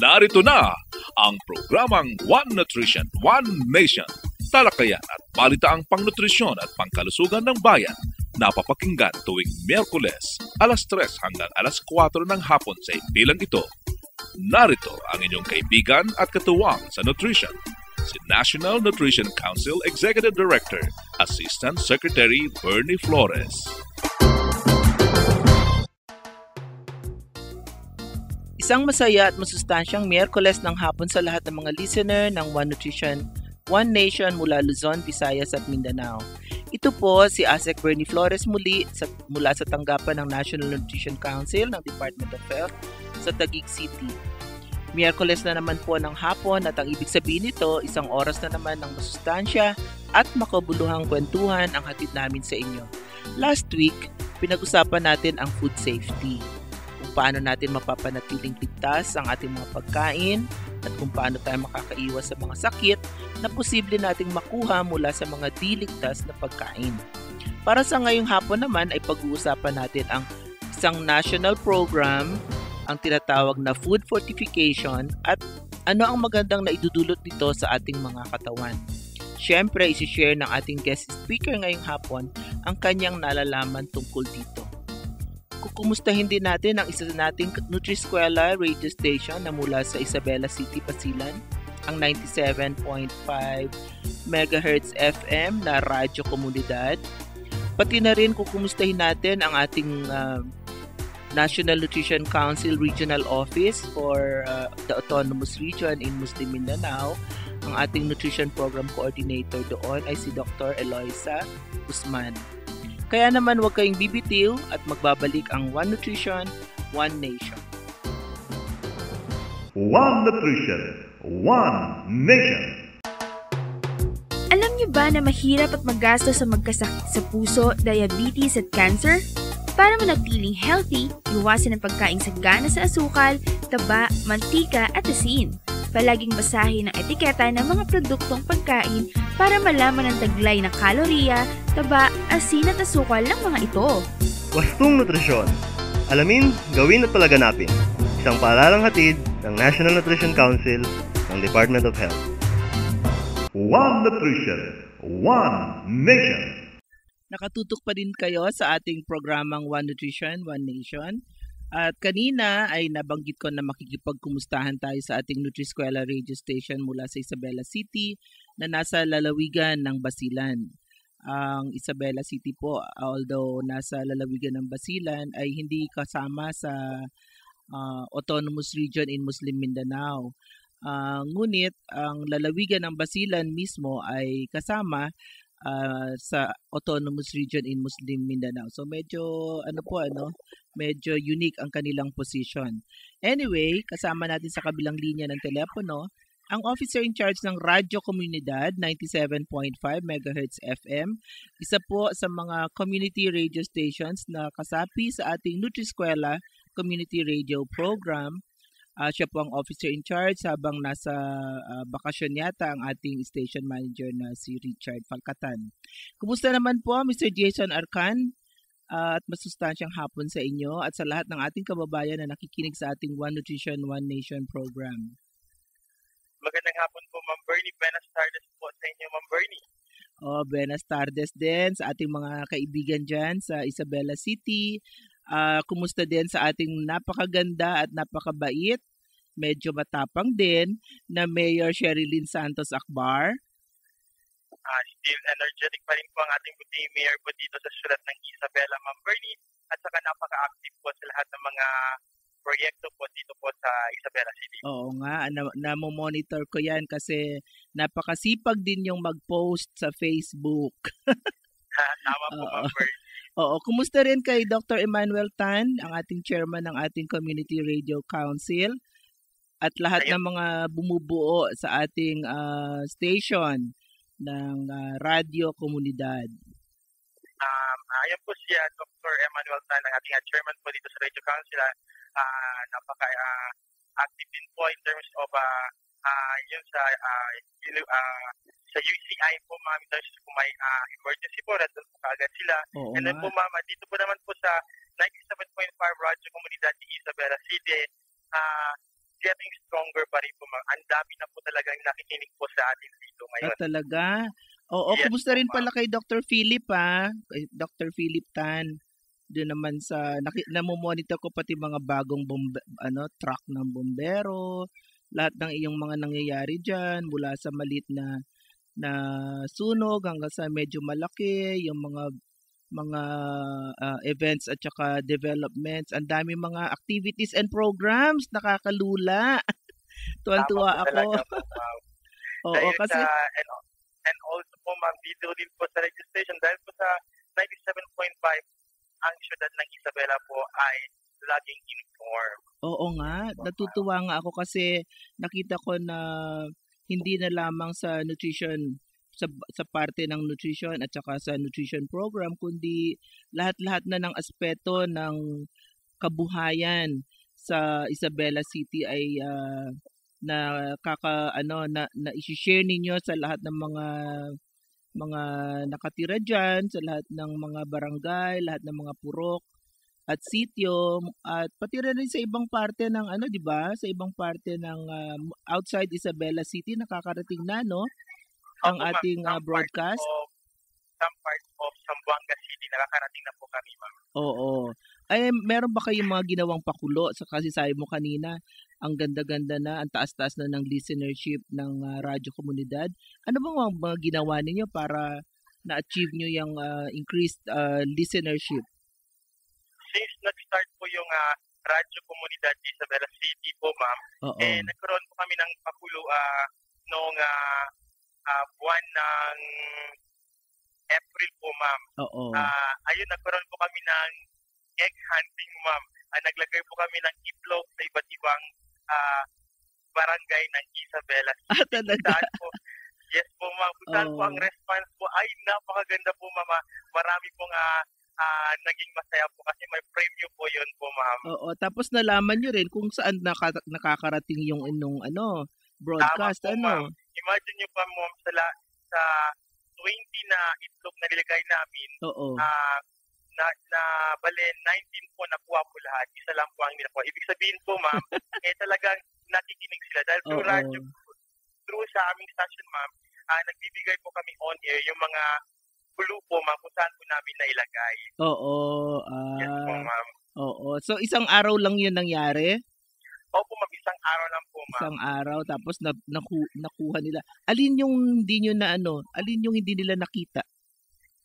Narito na ang programang One Nutrition, One Nation. Talakayan at balitaang pangnutrisyon at pangkalusugan ng bayan. Napapakinggan tuwing Miyerkules, alas 3 hanggang alas 4 ng hapon sa bilang ito. Narito ang inyong kaibigan at katuwang sa nutrition, si National Nutrition Council Executive Director, Assistant Secretary Bernie Flores. Isang masaya at masustansyang Miyerkules ng hapon sa lahat ng mga listener ng One Nutrition, One Nation mula Luzon, Visayas at Mindanao. Ito po si ASEC Bernie Flores muli mula sa tanggapan ng National Nutrition Council ng Department of Health sa Taguig City. Miyerkules na naman po ng hapon at ang ibig sabihin nito, isang oras na naman ng masustansya at makabuluhang kwentuhan ang hatid namin sa inyo. Last week, pinag-usapan natin ang food safety. Kung paano natin mapapanatiling ligtas ang ating mga pagkain at kung paano tayo makakaiwas sa mga sakit na posible nating makuha mula sa mga di ligtas na pagkain. Para sa ngayong hapon naman ay pag-uusapan natin ang isang national program, ang tinatawag na food fortification at ano ang magandang naidudulot nito sa ating mga katawan. Siyempre, isi-share ng ating guest speaker ngayong hapon ang kanyang nalalaman tungkol dito. Kukumustahin din natin ang isa nating Nutriskwela radio station na mula sa Isabela City, Basilan, ang 97.5 MHz FM na Radyo Komunidad. Pati na rin kukumustahin natin ang ating National Nutrition Council Regional Office for the Autonomous Region in Muslim Mindanao. Ang ating Nutrition Program Coordinator doon ay si Dr. Eloisa Guzman. Kaya naman huwag kayong bibitiw at magbabalik ang One Nutrition, One Nation. One Nutrition, One Nation. Alam niyo ba na mahirap at magastos sa magkasakit sa puso, diabetes at cancer? Para manatiling healthy, iwasan ang pagkain sagana sa asukal, taba, mantika at asin. Palaging basahin ang etiketa ng mga produktong pagkain para malaman ang taglay ng kalorya, taba, asin at asukal ng mga ito. Wastong Nutrisyon. Alamin, gawin at palaganapin. Isang paaralang hatid ng National Nutrition Council ng Department of Health. One Nutrition, One Nation. Nakatutok pa din kayo sa ating programang One Nutrition, One Nation. At kanina ay nabanggit ko na makikipagkumustahan tayo sa ating Nutriskwela radio station mula sa Isabela City na nasa lalawigan ng Basilan. Ang Isabela City po, although nasa lalawigan ng Basilan, ay hindi kasama sa Autonomous Region in Muslim Mindanao. Ngunit ang lalawigan ng Basilan mismo ay kasama sa Autonomous Region in Muslim Mindanao. So medyo medyo unique ang kanilang position. Anyway, kasama natin sa kabilang linya ng telepono ang officer in charge ng Radyo Komunidad 97.5 MHz FM, isa po sa mga community radio stations na kasapi sa ating Nutriskwela Community Radio Program. Siya po ang officer in charge habang nasa bakasyon yata ang ating station manager na si Richard Falcatan. Kumusta naman po Mr. Jason Arcan at masustansyang hapon sa inyo at sa lahat ng ating kababayan na nakikinig sa ating One Nutrition, One Nation program. Magandang hapon po Ma'am Bernie. Buenas tardes po sa inyo Ma'am Bernie. Buenas tardes din sa ating mga kaibigan dyan sa Isabela City. Kumusta din sa ating napakaganda at napakabait, medyo matapang din na Mayor Sherilyn Santos Akbar. Still energetic pa rin po ang ating Deputy Mayor po dito sa sulat ng Isabela, Ma'am Bernie, at saka napaka-active po sa lahat ng mga proyekto po dito po sa Isabela City. Oo nga, namomonitor ko yan kasi napakasipag din yung mag-post sa Facebook. Tama po Ma'am Bernie. Oo, kumusta rin kay Dr. Emmanuel Tan, ang ating chairman ng ating Community Radio Council at lahat ng mga bumubuo sa ating station ng Radio Komunidad. Ayan po siya, Dr. Emmanuel Tan, ang ating chairman po dito sa Radio Council. Napaka-active din po in terms of yun sa UCI po, ma'am, in terms kung may emergency po, nandun po kaagad sila. Oo, and then po, ma'am, dito po naman po sa 97.5 Radyo Komunidad ni Isabela City, getting stronger pa rin po, ma'am. Ang dami na po talagang nakikinig po sa atin dito ngayon. Talaga? Oo, Yes kumusta po, rin ma'am. pala kay Dr. Philip, Kay Dr. Philip Tan. Doon naman sa namomonitor ko pati mga bagong truck ng bombero, lahat ng iyong mga nangyayari diyan mula sa maliit na sunog hanggang sa medyo malaki, yung mga events at saka developments. Ang dami mga activities and programs, nakakalula. Tuwan-tuwa Tama po ako. talaga po, ma'am. Oo, Dahil kasi and also po, ma'am, dito din po sa registration, dahil po sa 97.5, ang syudad ng Isabela po ay laging informed. oo nga, natutuwa nga ako kasi nakita ko na hindi na lamang sa nutrition, sa parte ng nutrition at saka sa nutrition program, kundi lahat-lahat na ng aspeto ng kabuhayan sa Isabela City ay na i-share ninyo sa lahat ng mga nakatira diyan, sa lahat ng mga barangay, lahat ng mga purok at sitio, at pati rin sa ibang parte ng di ba? Sa ibang parte ng outside Isabela City nakakarating na, no? Ang Opo, ma'am. ating broadcast. Some parts of Zamboanga City, nakakarating na po kami, ma'am. Oo. Ay, meron ba kayong mga ginawang pakulo? Kasi sabi mo kanina, ang ganda-ganda na, ang taas-taas na ng listenership ng radyo komunidad. Ano ba mga ginawa ninyo para na-achieve nyo yung increased listenership? Since nag-start po yung radyo komunidad sa Isabela City po, ma'am, Oo. nagkaroon po kami ng pakulo noong buwan ng April po, ma'am. Oo. Ayun, nagkaroon po kami ng egg hunting, ma'am. Naglagay po kami ng itlog sa iba't ibang barangay ng Isabela City. Talaga? Yes po, ma'am. Kung saan po ang response po ay napakaganda po, ma'am. Marami pong naging masaya po kasi may preview po yun po, ma'am. Oo. Tapos nalaman nyo rin kung saan nakakarating yung inong broadcast. Tama po, ma'am. Imagine nyo pa, ma'am, sa 20 na itlog na nilagay namin, Oo. na bale 19 po nakuha po lahat, isa lang po ang nila. Ibig sabihin po, ma'am, talagang nakikinig sila dahil through Oo. radio, through sa aming station, ma'am, nagbibigay po kami on air yung mga clue po, ma'am, kung saan po namin nailagay. Oo. Yes po, ma'am. Oo. So isang araw lang 'yun nangyari? Opo, ma'am, isang araw lang po, ma'am. Isang araw tapos nakuha nila. Alin yung hindi nyo alin yung hindi nila nakita?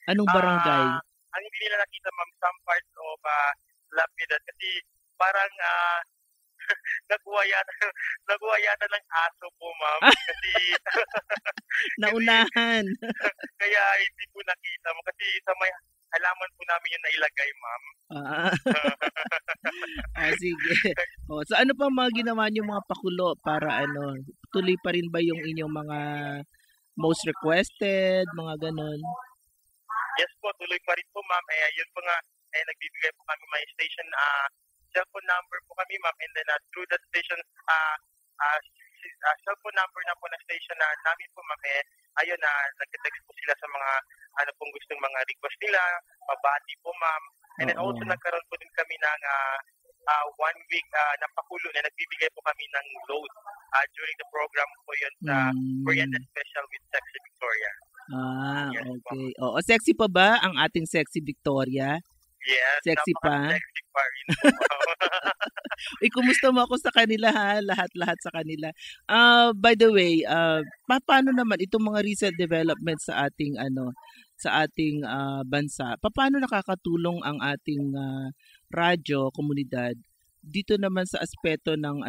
Anong barangay? Ang hindi nila nakita, ma'am, some parts of Lapida kasi parang nakuha yata ng aso po, ma'am. Kasi Naunahan. kaya hindi po nakita mo kasi sa may halaman po namin yung nailagay, ma'am. Sige. So ano pa mga ginawa niyo mga pakulo para tuloy pa rin ba yung inyong mga most requested, mga ganon? Yes po, tuloy pa rin po, ma'am. Yun po nga, nagbibigay po kami may station cellphone number po kami, ma'am, and then through that station cellphone number na po na station na namin po, ma'am, ayun nag-text po sila sa mga pong gustong mga request nila, mabati po, ma'am. And then also nagkaroon po din kami ng 1 week na pakulo na nagbibigay po kami ng load during the program po yun sa Korean Special with Sexy Victoria. Yes, okay. Oo, sexy pa ba ang ating Sexy Victoria? Yes, sexy pa? Sexy pa rin po. Kumusta mo ako sa kanila, ha? Lahat sa kanila. By the way, paano naman itong mga recent developments sa ating bansa? Paano nakakatulong ang ating radyo komunidad dito naman sa aspeto ng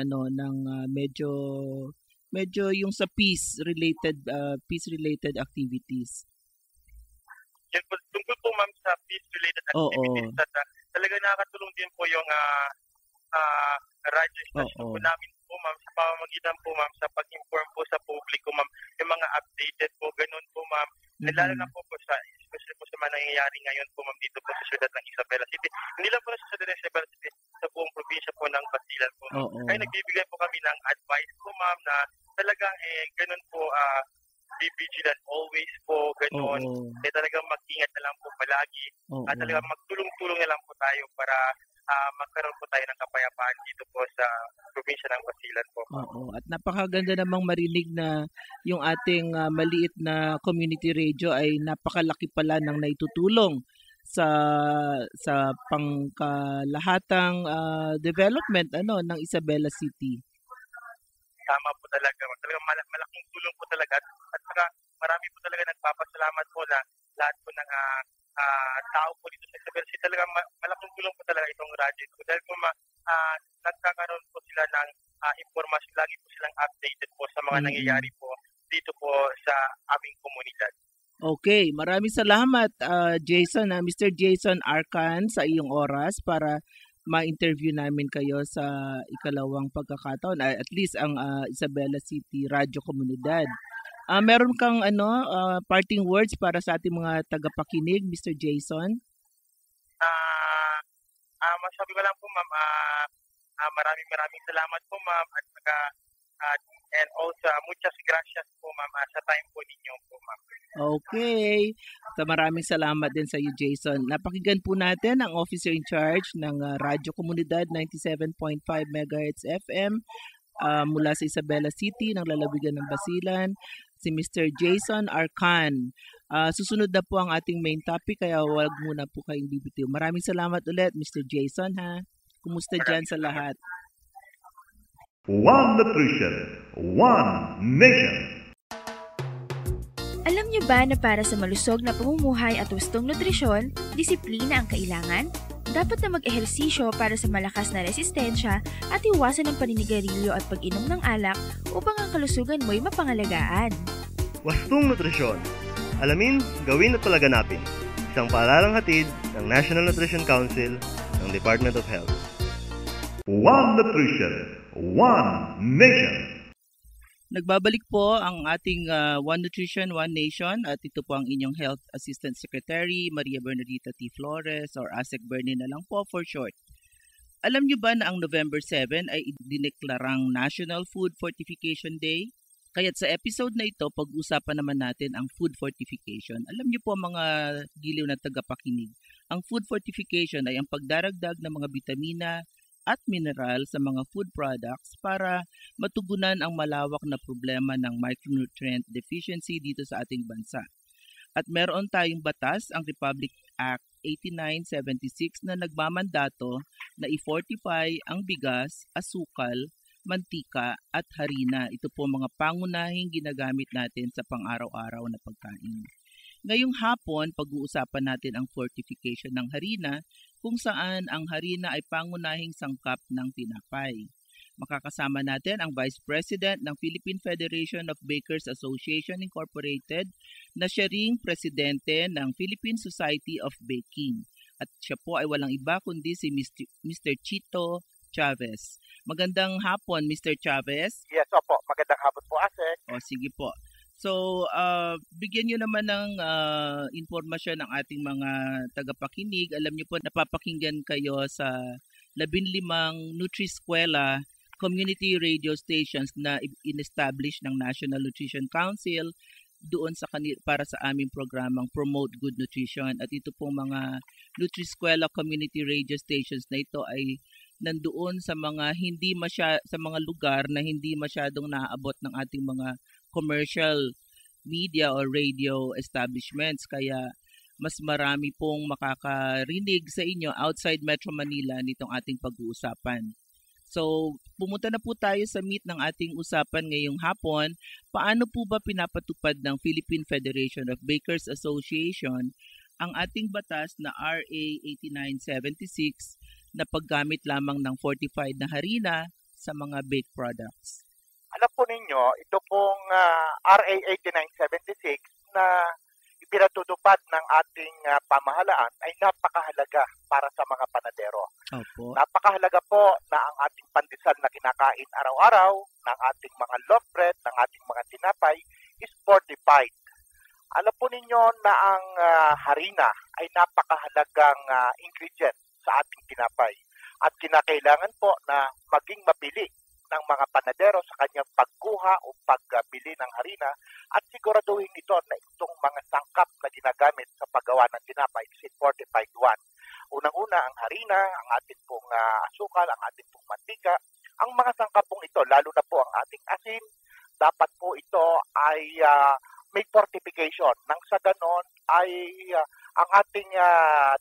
medyo yung sa peace related activities? Tungkol po, ma'am, sa peace-related activities, talaga nakakatulong din po yung radio station po namin po, ma'am, sa pamamagitan po, ma'am, sa pag-inform po sa publiko, ma'am, yung mga updated po, ganun po, ma'am. Lalo na po especially po sa mga nangyayari ngayon po, ma'am, dito po sa siyudad ng Isabela City. Hindi lang po sa siyudad ng Isabela City, sa buong probinsya po ng Basilan po. Kaya nagbibigay po kami ng advice po, ma'am, na talagang ganun po, be vigilant always po, ganun. Talagang mag-ingat na lang po palagi. Talagang magtulong-tulong na lang po tayo para magkaroon po tayo ng kapayapaan dito po sa probinsya ng Basilan po. Oo, at napakaganda namang marinig na yung ating maliit na community radio ay napakalaki pala ng naitutulong sa pangkalahatang development ng Isabela City. Tama po talaga. Talagang malaking tulong po talaga. At saka marami po talaga nagpapasalamat po na lahat po ng tao po dito sa Isabela City. Talagang malaking tulong po talaga itong radyo. Dahil po nagkakaroon po sila ng impormasyon. Lagi po silang updated po sa mga nangyayari po dito po sa aming komunidad. Okay, maraming salamat Jason, Mr. Jason Arcan sa iyong oras para ma-interview namin kayo sa ikalawang pagkakataon, at least ang Isabela City Radio Komunidad. Meron kang parting words para sa ating mga tagapakinig, Mr. Jason? Masabi ko lang po, ma'am, maraming salamat po, ma'am, at saka and also muchas gracias po, ma'am, sa time po ninyo po, ma'am. Okay. So maraming salamat din sa iyo, Jason. Napakinggan po natin ang officer in charge ng Radyo Komunidad 97.5 MHz FM mula sa Isabela City ng lalawigan ng Basilan, si Mr. Jason Arcan. Susunod na po ang ating main topic, kaya wag muna po kayong bibitiw. Maraming salamat ulit, Mr. Jason, ha. Kumusta dyan sa lahat? One Nutrition, One Nation. Alam niyo ba na para sa malusog na pamumuhay at hustong nutrisyon, disiplina ang kailangan? Dapat na mag-ehersisyo para sa malakas na resistensya at iwasan ang paninigarilyo at pag-inom ng alak upang ang kalusugan mo'y mapangalagaan. Wastong nutrisyon. Alamin, gawin at palaganapin. Isang paalalang hatid ng National Nutrition Council ng Department of Health. One Nutrition, One Nation. Nagbabalik po ang ating One Nutrition, One Nation, at ito po ang inyong Health Assistant Secretary, Maria Bernardita T. Flores, or ASEC Bernie na lang po for short. Alam niyo ba na ang November 7 ay idineklarang National Food Fortification Day? Kaya't sa episode na ito, pag-usapan naman natin ang food fortification. Alam niyo po mga giliw na tagapakinig, ang food fortification ay ang pagdaragdag ng mga bitamina at mineral sa mga food products para matugunan ang malawak na problema ng micronutrient deficiency dito sa ating bansa. At meron tayong batas, ang Republic Act 8976, na nagmamandato na i-fortify ang bigas, asukal, mantika at harina. Ito po mga pangunahing ginagamit natin sa pang-araw-araw na pagkain. Ngayong hapon, pag-uusapan natin ang fortification ng harina, kung saan ang harina ay pangunahing sangkap ng tinapay. Makakasama natin ang Vice President ng Philippine Federation of Bakers Association Incorporated na siya ring presidente ng Philippine Society of Baking. At siya po ay walang iba kundi si Mr. Chito Chavez. Magandang hapon, Mr. Chavez. Yes, opo. Magandang hapon po, Asek. O, sige po. So, bigyan nyo naman ng informasyon ng ating mga tagapakinig. Alam nyo po, napapakinggan kayo sa 15 Nutri-Eskwela community radio stations na in-establish ng National Nutrition Council doon para sa aming programang Promote Good Nutrition. At ito pong mga Nutri-Eskwela community radio stations na ito ay nandoon sa mga sa mga lugar na hindi masyadong naaabot ng ating mga commercial media or radio establishments, kaya mas marami pong makakarinig sa inyo outside Metro Manila nitong ating pag-uusapan. So, pumunta na po tayo sa meat ng ating usapan ngayong hapon. Paano po ba pinapatupad ng Philippine Federation of Bakers Association ang ating batas na RA 8976 na paggamit lamang ng fortified na harina sa mga baked products? Alam po ninyo, ito pong RA 8976 na ipinatutupad ng ating pamahalaan ay napakahalaga para sa mga panadero. Opo. Napakahalaga po na ang ating pandesal na kinakain araw-araw, ng ating mga loaf bread, ng ating mga tinapay is fortified. Alam po ninyo na ang harina ay napakahalagang ingredient sa ating tinapay at kinakailangan po na maging mabili ng mga panadero sa kanyang pagkuha o pagbili ng harina at siguraduhin ito na itong mga sangkap na ginagamit sa paggawa ng tinapay is fortified one. Unang-una ang harina, ang ating pong asukal, ang ating pong mantika. Ang mga sangkap pong ito, lalo na po ang ating asin, dapat po ito ay may fortification. Nang sa ganon ay ang ating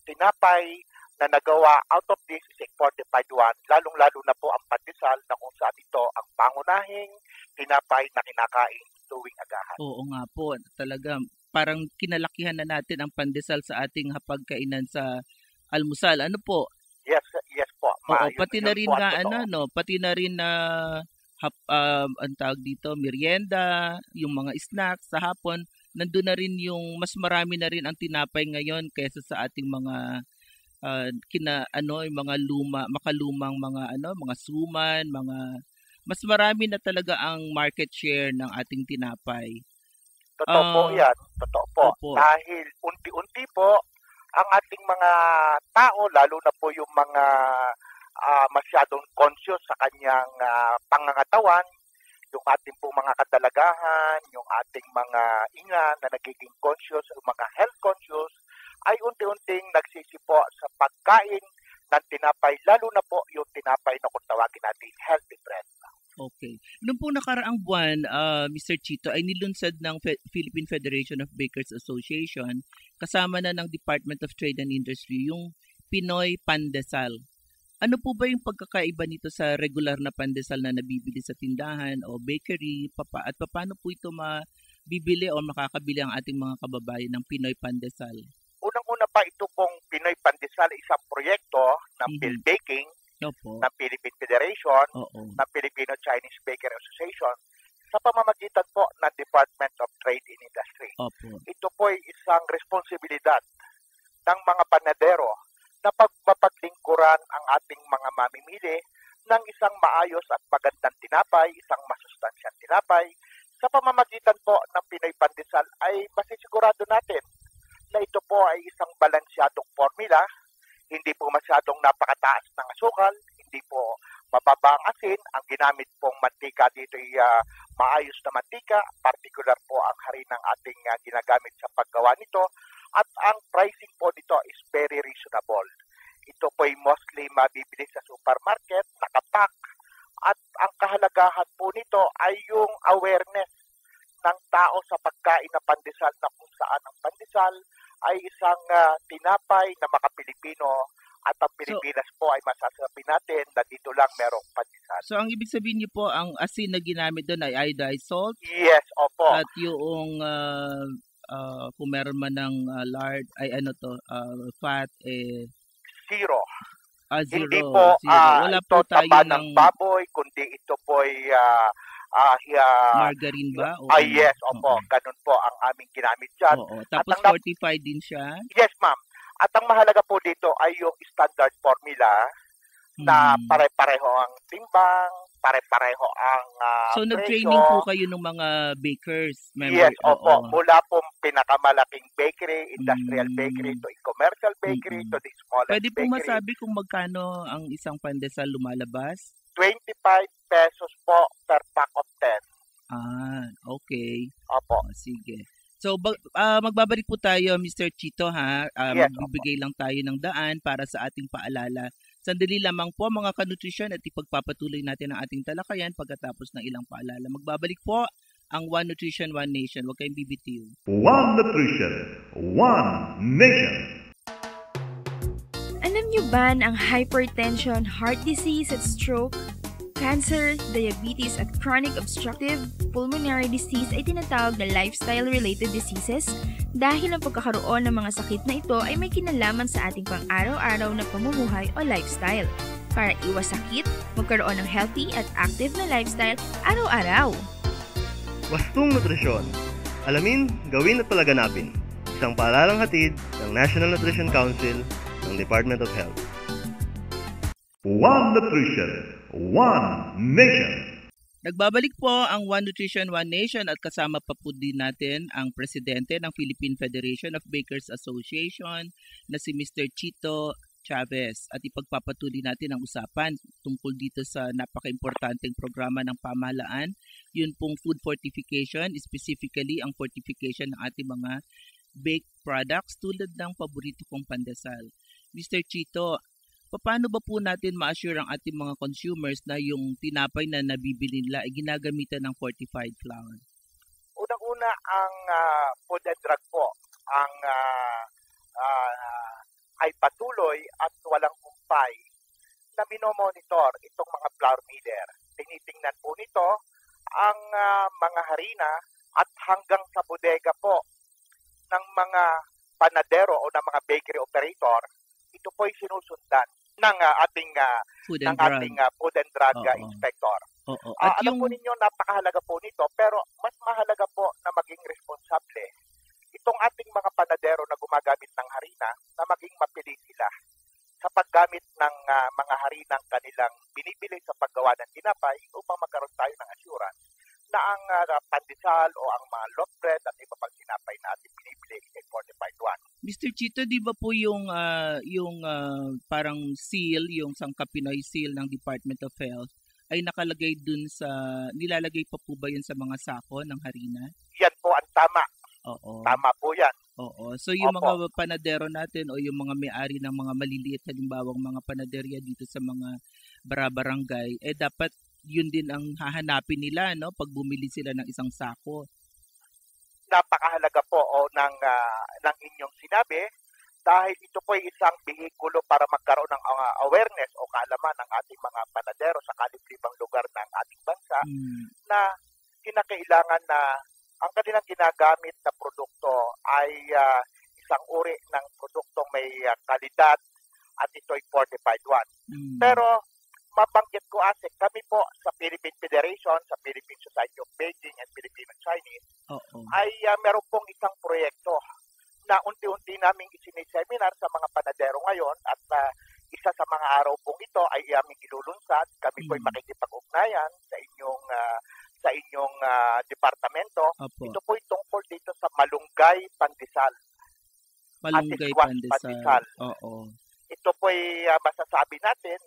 tinapay na nagawa out of this is a fortified one, lalong-lalo na po ang pandesal na kung saan ito ang pangunahing tinapay na kinakain tuwing agahan. Oo nga po, talaga parang kinalakihan na natin ang pandesal sa ating hapagkainan sa almusal. Ano po? Yes po. Oo, pati na rin nga pati na rin na ang tawag dito, merienda, yung mga snacks sa hapon, nandun na rin yung mas marami na rin ang tinapay ngayon kaysa sa ating mga yung mga makalumang mga suman, mas marami na talaga ang market share ng ating tinapay. Totoo po yan. Totoo po. Opo. Dahil unti-unti po ang ating mga tao, lalo na po yung mga masyadong conscious sa kanyang pangangatawan, yung ating po mga kadalagahan, yung ating mga ina na nagiging conscious, yung mga health conscious, ay unti-unting nagsisipo sa pagkain ng tinapay, lalo na po yung tinapay na kung tawagin natin healthy bread. Okay. Noong pong nakaraang buwan, Mr. Chito, ay nilunsad ng Philippine Federation of Bakers Association kasama na ng Department of Trade and Industry yung Pinoy Pandesal. Ano po ba yung pagkakaiba nito sa regular na pandesal na nabibili sa tindahan o bakery? At paano po ito mabibili o makakabili ang ating mga kababayan ng Pinoy Pandesal? Unang-una pa, ito pong Pinoy Pandesal, isang proyekto ng Philbaking, ng Philippine Federation, ng Filipino-Chinese Baker Association, sa pamamagitan po ng Department of Trade and Industry. Ito po ay isang responsibilidad ng mga panadero na pagpapaglingkuran ang ating mga mamimili ng isang maayos at magandang tinapay, isang masustansyang tinapay. Sa pamamagitan po ng Pinoy Pandesal ay masisigurado natin na ito po ay isang balansyadong formula, hindi po masyadong napakataas ng asukal, hindi po mababa ang asin. Ang ginamit pong mantika dito ay maayos na mantika, particular po ang harinang ating ginagamit sa paggawa nito, at ang pricing po dito is very reasonable. Ito po ay mostly mabibili sa supermarket, nakapack, at ang kahalagahan po nito ay yung awareness ng tao sa pagkain na pandesal, na kung saan ang pandesal ay isang tinapay na makapilipino, at ang Pilipinas po ay masasabi natin na dito lang merong pandesal. So ang ibig sabihin niyo po, ang asin na ginamit doon ay iodized salt? Yes, opo. At yung kung meron man ng lard, ay fat, zero. Zero. Hindi po wala po tayo ng baboy, kundi ito po ay margarine ba? Yes, opo. Ganun po ang aming ginamit dyan. Tapos fortified din siya? Yes, ma'am. At ang mahalaga po dito ay yung standard formula na pare-pareho ang timbang, pare-pareho ang So, nag-training po kayo ng mga bakers? Yes, opo. Mula po pinakamalaking bakery, industrial bakery, to commercial bakery, to the smallest Pwede po bakery. masabi kung magkano ang isang pandesal lumalabas? 25 pesos po per pack of 10. Okay. Opo. Sige. So, magbabalik po tayo, Mr. Chito, ha? Yes, magbibigay lang tayo ng daan para sa ating paalala. Sandali lamang po, mga kanutrisyon, at ipagpapatuloy natin ang ating talakayan pagkatapos ng ilang paalala. Magbabalik po ang One Nutrition, One Nation. Huwag kayong bibitiw. One Nutrition, One Nation. Alam niyo ba na ang hypertension, heart disease at stroke, cancer, diabetes at chronic obstructive pulmonary disease ay tinatawag na lifestyle-related diseases dahil ang pagkakaroon ng mga sakit na ito ay may kinalaman sa ating pang-araw-araw na pamumuhay o lifestyle. Para iwas sakit, magkaroon ng healthy at active na lifestyle araw-araw. Wastong Nutrisyon. Alamin, gawin at palaganapin. Isang paalalang hatid ng National Nutrition Council ng Department of Health. One Nutrition, One Nation. Nagbabalik po ang One Nutrition, One Nation at kasama pa po din natin ang presidente ng Philippine Federation of Bakers Association na si Mr. Chito Chavez, at ipagpapatuloy natin ang usapan tungkol dito sa napaka-importanteng programa ng pamahalaan, yun pong food fortification, specifically ang fortification ng ating mga baked products tulad ng paborito kong pandesal. Mr. Chito, paano ba po natin ma-assure ang ating mga consumers na yung tinapay na nabibili nila ay ginagamitan ng fortified flour? Unang-una, ang Food and Drug po, ang ay patuloy at walang kumpay na minomonitor itong mga flour miller. Tinitingnan po nito ang mga harina at hanggang sa bodega po ng mga panadero o ng mga bakery operator, ito po ay sinusundan ng ating Food ng and drug. ating Food and Drug Oo. Inspector. Oo. At Alam yung po ninyo, napakahalaga po nito, pero mas mahalaga po na maging responsable itong ating mga panadero na gumagamit ng harina na maging mapili sila sa paggamit ng mga harinang kanilang binibili sa paggawa ng tinapay upang magkaroon tayo ng assurance na ang pandesal o ang mga loaf bread at iba pang tinapay na ating binibili ay fortified one. Mr. Chito, di ba po yung parang seal, yung Sangka Pinoy seal ng Department of Health ay nakalagay dun sa, nilalagay pa po ba yun sa mga sako ng harina? Yan po ang tama. Oo. Tama po yan. Oo. So yung Opo. mga panadero natin o yung mga may-ari ng mga maliliit halimbawang mga panaderya dito sa mga barangay, dapat yun din ang hahanapin nila, no, pag bumili sila ng isang sako. Napakahalaga po ng inyong sinabi dahil ito po ay isang bihikulo para magkaroon ng awareness o kaalaman ng ating mga panadero sa kaliblibang lugar ng ating bansa na kinakailangan na ang kanilang ginagamit na produkto ay isang uri ng produktong may kalidad at ito ay fortified one. Pero mabanggit ko, Asik, kami po sa Philippine Federation, sa Philippine Society of Baking and Filipino Chinese, ay meron pong isang proyekto na unti-unti naming isiniseminar sa mga panadero ngayon at isa sa mga araw pong ito ay aming ilulunsad. Kami po ay makikipag-ugnayan sa inyong departamento. Opo. Ito po ay tungkol dito sa malunggay pandesal. Malunggay Squash pandesal. Oo. Ito po ay masasabi natin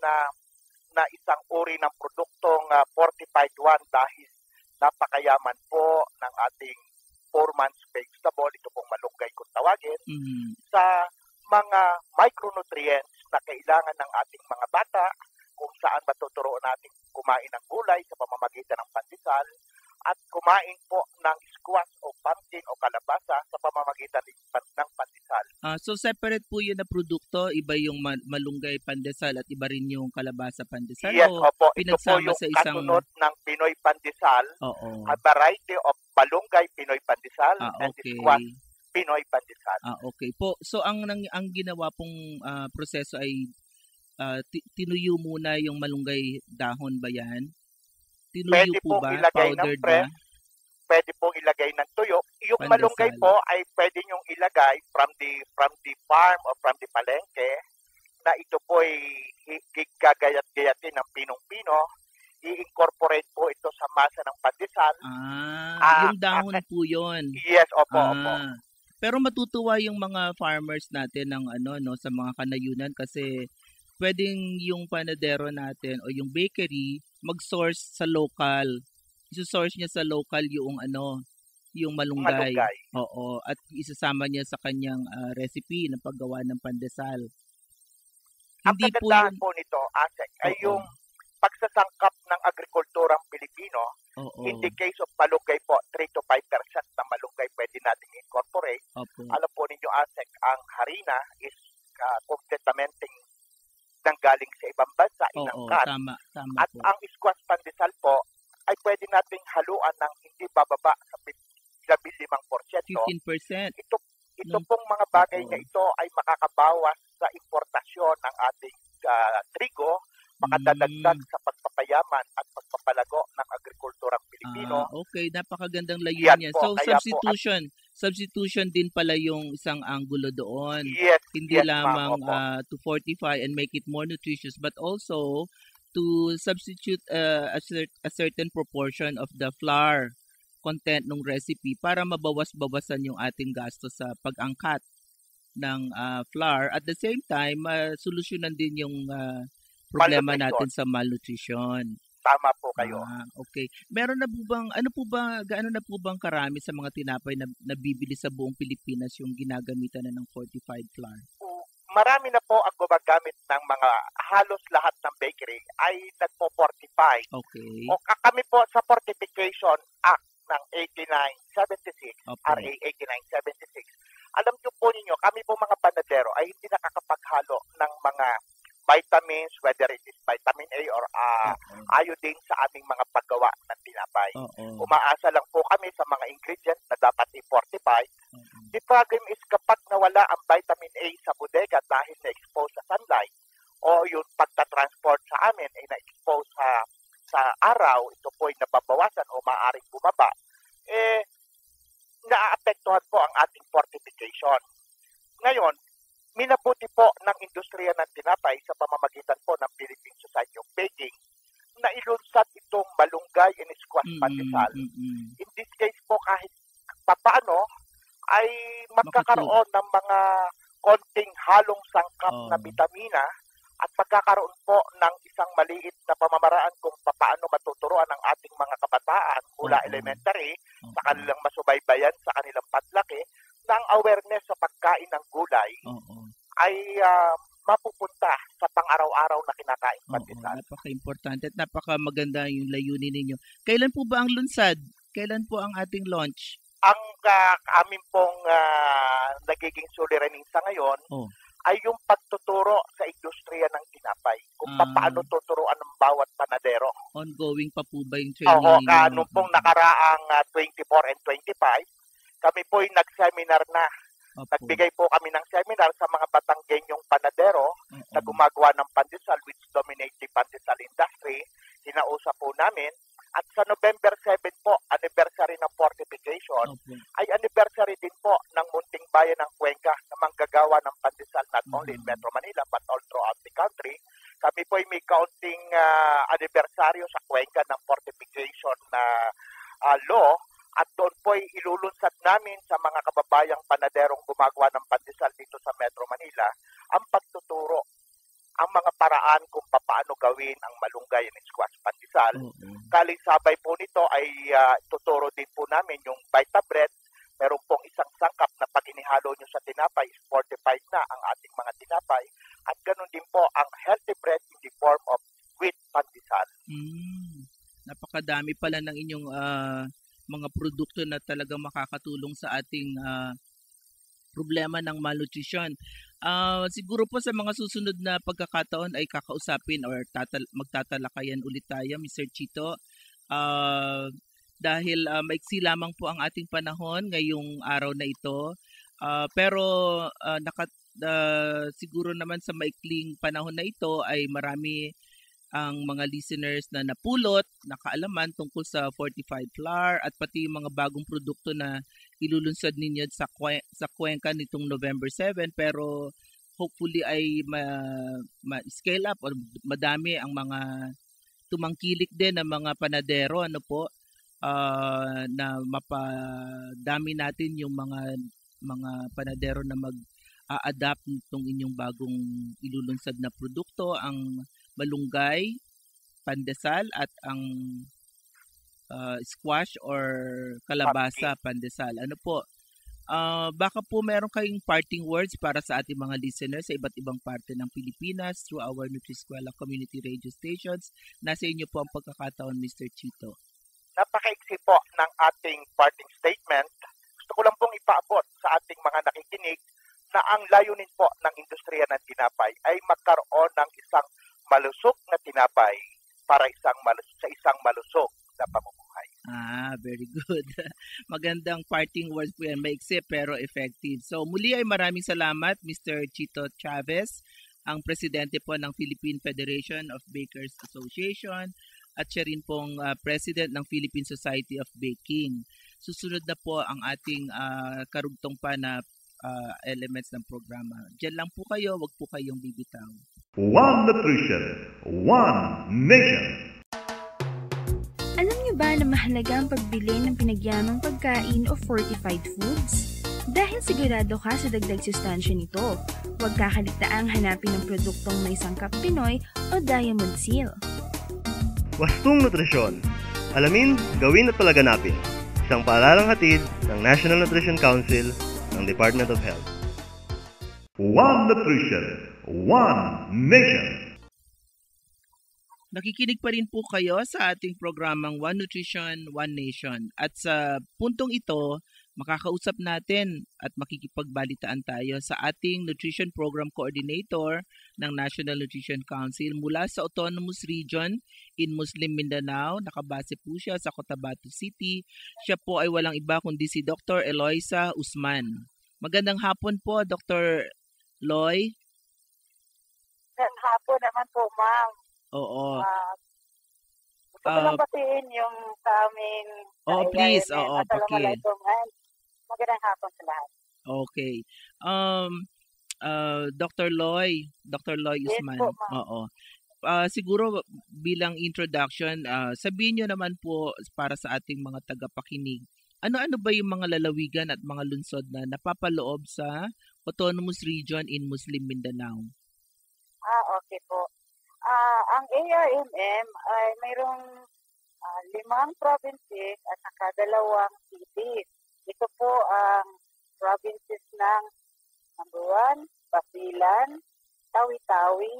na isang uri ng produktong fortified one dahil napakayaman po ng ating 4 months vegetable, ito pong malunggay kung tawagin, sa mga micronutrients na kailangan ng ating mga bata kung saan matuturoon natin kumain ng gulay sa pamamagitan ng pandesal at kumain po ng squash o pumpkin o kalabasa sa pamamagitan ng pandesal. So separate po yun na produkto, iba yung malunggay pandesal at iba rin yung kalabasa pandesal? Yes, o opo. Ito po pinagsama yung sa isang kasunod ng Pinoy pandesal, a variety of malunggay Pinoy pandesal and squash Pinoy pandesal. Okay po. So ang ginawa pong proseso ay tinuyo muna yung malunggay dahon ba yan? Tinuyo Pwede po pong ba? ilagay Powdered ng press, pwede pong ilagay ng tuyo. Yung Pandesal. malunggay po ay pwede nyong ilagay from the farm or from the palengke na ito po ay gagayat-gayatin ng pinong-pino. I-incorporate po ito sa masa ng pandesal. Yung dahon po yun. Yes, opo. Pero matutuwa yung mga farmers natin ng sa mga kanayunan kasi pwedeng yung panadero natin o yung bakery mag-source sa local. I-source niya sa local yung yung malunggay. Oo, at isasama niya sa kanyang recipe na paggawa ng pandesal. Ang kagandahan po nito, Asek, ay yung pagsasangkap ng agrikulturang Pilipino. In the case of malunggay po, 3 to 5% ng malunggay pwede nating incorporate. Alam po ninyo, Asek, ang harina is completamente nanggaling sa ibang bansa, inangkat. Tama at po. ang squash pandesal po ay pwede nating haluan ng hindi bababa sa 15%. 15%. Ito pong mga bagay na ito ay makakabawas sa importasyon ng ating trigo, makadadagdag sa pagpapayaman at pagpapalago ng agrikulturang Pilipino. Okay, napakagandang layunin yan. So Kaya substitution din pala yung isang anggulo doon. Yes, Hindi yes, lamang ma'am, to fortify and make it more nutritious but also to substitute a certain proportion of the flour content ng recipe para mabawas-bawasan yung ating gastos sa pag-angkat ng flour. At the same time, solusyonan din yung problema natin sa malnutrition. Tama po kayo. Okay. Meron na po bang, gaano na po bang karami sa mga tinapay na nabibili sa buong Pilipinas yung ginagamitan na ng fortified flour? marami na po ang gumagamit ng mga halos lahat ng bakery ay nagpo-fortify. Okay. O kami po sa Fortification Act ng 8976, Opo. RA 8976. Alam niyo po ninyo, kami po mga panadero ay hindi nakakapaghalo ng mga vitamins, whether it is vitamin A or iodine sa aming mga paggawa ng tinapay. Umaasa lang po kami sa mga ingredients na dapat i-fortify. The problem is kapag nawala ang vitamin A sa bodega dahil na-expose sa sunlight o yung pagta-transport sa amin ay na-expose sa araw, ito po ay nababawasan o maaaring bumaba, naaapektuhan po ang ating fortification. Ngayon, minabuti po ng industriya ng tinapay sa pamamagitan po ng Philippine Society of Baking na ilunsad itong malunggay and squash pandesal. In this case po kahit papaano ay magkakaroon ng mga konting halong sangkap na vitamina at magkakaroon po ng isang maliit na pamamaraan kung paano matuturuan ang ating mga kabataan mula elementary sa kanilang masubaybayan sa kanilang paglaki na ang awareness sa pagkain ng gulay ay mapupunta sa pang-araw-araw na kinakain pandesal. Napaka-importante at napaka-maganda yung layunin ninyo. Kailan po ba ang lunsad? Kailan po ang ating launch? Ang amin pong nagiging suliranin sa ngayon ay yung pagtuturo sa industriya ng tinapay kung paano tuturuan ng bawat panadero. Ongoing pa po ba yung training? Nung pong nakaraang 24 and 25, kami po'y nag-seminar na. Nagbigay po kami ng seminar sa mga Batanggenyong panadero na gumagawa ng pandesal which dominate the pandesal industry. Kinausap po namin. At sa November 7 po, anniversary ng fortification, ay anniversary din po ng munting bayan ng Cuenca na manggagawa ng pandesal not only in Metro Manila but all throughout the country. Kami po ay may kaunting anibersaryo sa Cuenca ng fortification na law. At doon po ay ilulunsad namin sa mga kababayang panaderong gumagawa ng pandesal dito sa Metro Manila ang pagtuturo, ang mga paraan kung paano gawin ang malunggay and squash pandesal. Kalisabay po nito ay tuturo din po namin yung Vita Bread. Meron pong isang sangkap na pag inihalo nyo sa tinapay is fortified na ang ating mga tinapay. At ganun din po ang healthy bread in the form of wheat pandesal. Napakadami pala ng inyong mga produkto na talagang makakatulong sa ating problema ng malnutrition. Siguro po sa mga susunod na pagkakataon ay kakausapin or magtatalakayan ulit tayo, Mr. Chito. Dahil maiksi lamang po ang ating panahon ngayong araw na ito. Pero siguro naman sa maikling panahon na ito ay marami ang mga listeners na napulot, nakaalaman tungkol sa fortified flour at pati yung mga bagong produkto na ilulunsad ninyo sa Cuenca nitong November 7. Pero hopefully ay ma-scale up or madami ang mga tumangkilik din ng mga panadero na mapadami natin yung mga panadero na mag-a-adapt nitong inyong bagong ilulunsad na produkto, ang malunggay, pandesal at ang squash or kalabasa pandesal. Baka po meron kayong parting words para sa ating mga listeners sa iba't ibang parte ng Pilipinas through our Nutri-Eskwela community radio stations. Nasa inyo po ang pagkakataon, Mr. Chito. Napakaiksi po ng ating parting statement. Gusto ko lang pong ipaabot sa ating mga nakikinig na ang layunin po ng industriya ng tinapay ay magkaroon ng isang malusog na tinapay para sa isang malusog na pamumuhay. Very good. Magandang parting words po yan. Maiksi pero effective. So muli ay maraming salamat, Mr. Chito Chavez, ang presidente po ng Philippine Federation of Bakers Association at siya rin pong president ng Philippine Society of Baking. Susunod na po ang ating karugtong pa na elements ng programa. Diyan lang po kayo, wag po kayong bibitaw. One Nutrition, One Nation. Alam niyo ba na mahalaga ang pagbili ng pinagyamang pagkain o fortified foods? Dahil sigurado ka sa dagdag sustansya nito, huwag kakaligtaang hanapin ng produktong may sangkap Pinoy o Diamond Seal. Wastong Nutrisyon. Alamin, gawin at palaganapin. Isang paalalang hatid ng National Nutrition Council ng Department of Health. one nutrition, one nation. Nakikinig pa rin po kayo sa ating programang One Nutrition, One Nation. At sa puntong ito, makakausap natin at makikipagbalitaan tayo sa ating Nutrition Program Coordinator ng National Nutrition Council mula sa Autonomous Region in Muslim Mindanao. Nakabase po siya sa Cotabato City. Siya po ay walang iba kundi si Dr. Eloisa Usman. Magandang hapon po, Dr. Loy. Magandang hapon naman po, ma'am. Oo. Gusto ko lang batiin yung sa aming... please. Oo, Assalamualaikum. Magandang hapon sa lahat. Okay. Dr. Loy Usman. Yes po, ma'am. Oo. Siguro bilang introduction, sabihin nyo naman po para sa ating mga tagapakinig, ano-ano ba yung mga lalawigan at mga lungsod na napapaloob sa Autonomous Region in Muslim Mindanao? Okay po. Ang ARMM ay mayroong 5 provinces at saka 2 cities. Ito po ang provinces ng number 1, Basilan, Tawi-Tawi,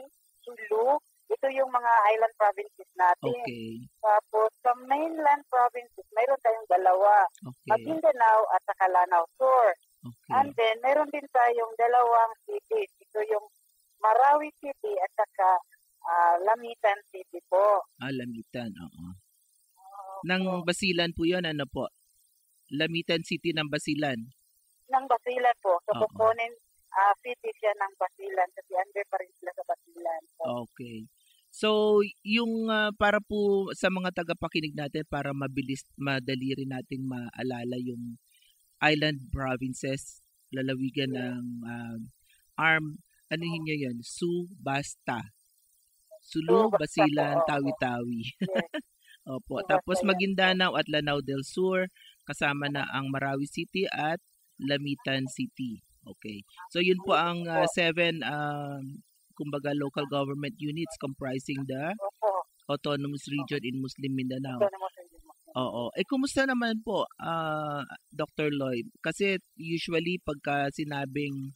Sulu. Ito yung mga island provinces natin. Okay. Tapos sa mainland provinces, mayroon tayong 2. Okay. Maguindanao at saka Lanao Sur. Okay. And then, mayroon din tayong 2 cities. Ito yung Marawi City at saka Lamitan City po. Lamitan, oo. Ng Basilan po yun, ano po? Lamitan City ng Basilan? Ng Basilan po. So, Oo. component city siya ng Basilan kasi under pa rin sila sa Basilan. So, Okay. So, yung para po sa mga tagapakinig natin, para madali rin nating maalala yung island provinces, lalawigan ng ano nyo yun? Subasta. Sulu, Subasta Basilan, po, oo. Tawi-Tawi. yes. Opo. Subasta Tapos yan. Maguindanao at Lanao del Sur, kasama na ang Marawi City at Lamitan City. Okay. So yun po ang 7 kumbaga local government units comprising the Opo. Autonomous Region in Muslim Mindanao. Ito naman sa inyo. Oo. Kumusta naman po, Dr. Lloyd? Kasi usually pagka sinabing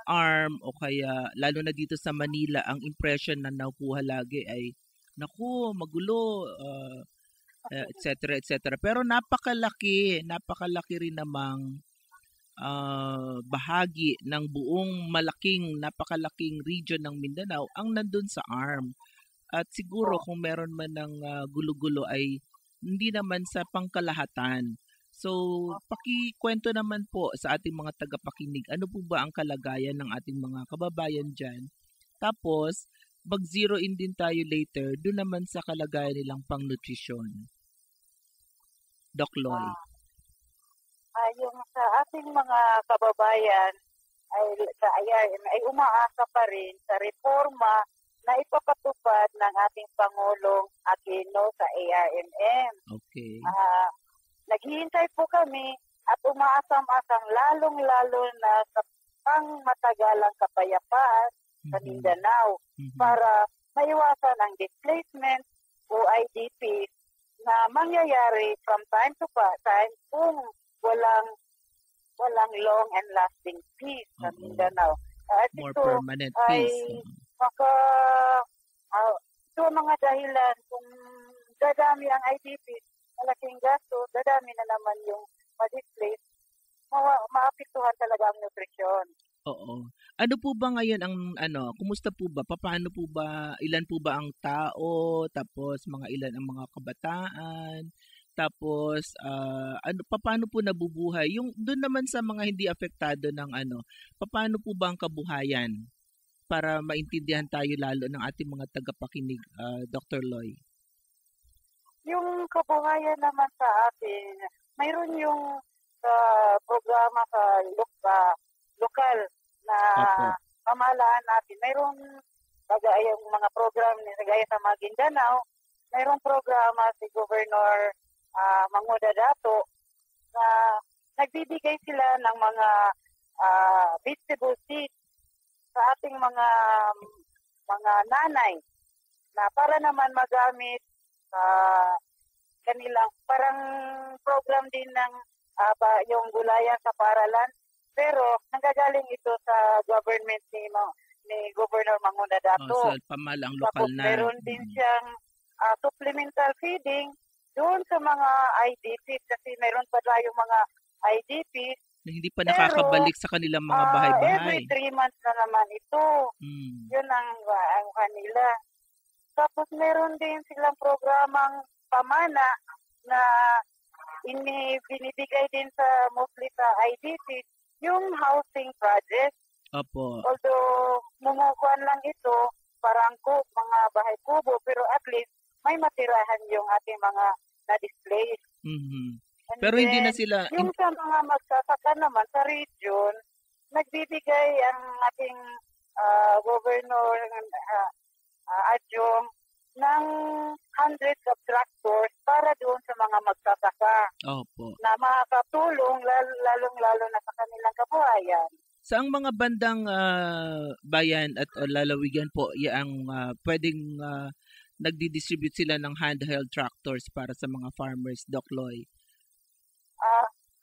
ARM o kaya lalo na dito sa Manila, ang impression na nakuha lagi ay naku, magulo, et cetera. Pero napakalaki rin namang bahagi ng buong napakalaking region ng Mindanao ang nandun sa ARM. At siguro kung meron man ng gulo-gulo ay hindi naman sa pangkalahatan. So, pakikwento naman po sa ating mga tagapakinig, ano po ba ang kalagayan ng ating mga kababayan dyan? Tapos, mag-zero in din tayo later, doon naman sa kalagayan nilang pang-nutrisyon. Doc Loy. Yung sa ating mga kababayan ay sa IRM ay umaasa pa rin sa reforma na ipapatupad ng ating Pangulong Aquino sa ARMM. Okay. Naghihintay po kami at umaasam-asang lalong-lalo na sa pangmatagalang kapayapaan sa Mindanao para maiwasan ang displacement o IDP na mangyayari from time to time kung walang long and lasting peace sa Mindanao. At More ito permanent ay peace. ito ang mga dahilan kung dadami ang IDP, malaking gasto, dadami na naman yung ma-displace, maapektuhan talaga ang nutrisyon. Oo. Ano po ba ngayon ang kumusta po ba? Paano po ba, ilan po ba ang tao, tapos mga ilan ang mga kabataan, tapos paano po nabubuhay? Yung doon naman sa mga hindi apektado ng paano po ba ang kabuhayan para maintindihan tayo lalo ng ating mga tagapakinig, Dr. Loy? Yung kabuhayan naman sa atin, mayroon yung programa sa lokal na pamahalaan natin. Mayroon yung mga program gaya sa Maguindanao, mayroong programa si Governor Manguda Dato na nagbibigay sila ng mga vegetable seeds sa ating mga nanay na para naman magamit kanilang parang program din ng yung gulayan sa paralan Pero nanggagaling ito sa government ni Governor Manguna Dato. Sa pamalang lokal Tapos na. meron din siyang supplemental feeding doon sa mga IDPs kasi meron pa tayong mga IDPs Na hindi pa nakakabalik sa kanilang mga bahay-bahay. every 3 months na naman ito. Yun ang kanila. Tapos meron din silang programang pamana na binibigay din sa mostly sa IDP, yung housing project. Opo. Although mumukuan lang ito, parang mga bahay kubo, pero at least may matirahan yung ating mga na-display. Pero hindi na sila... Yung sa mga magsasaka naman sa region, nagbibigay ang ating governor Adjong ng hundreds of tractors para doon sa mga magsasaka. Opo. Na makakatulong lalong-lalo na sa kanilang kabuhayan. Saang mga bandang bayan at lalawigan po ang pwedeng nagdi-distribute sila ng handheld tractors para sa mga farmers, Doc Loy?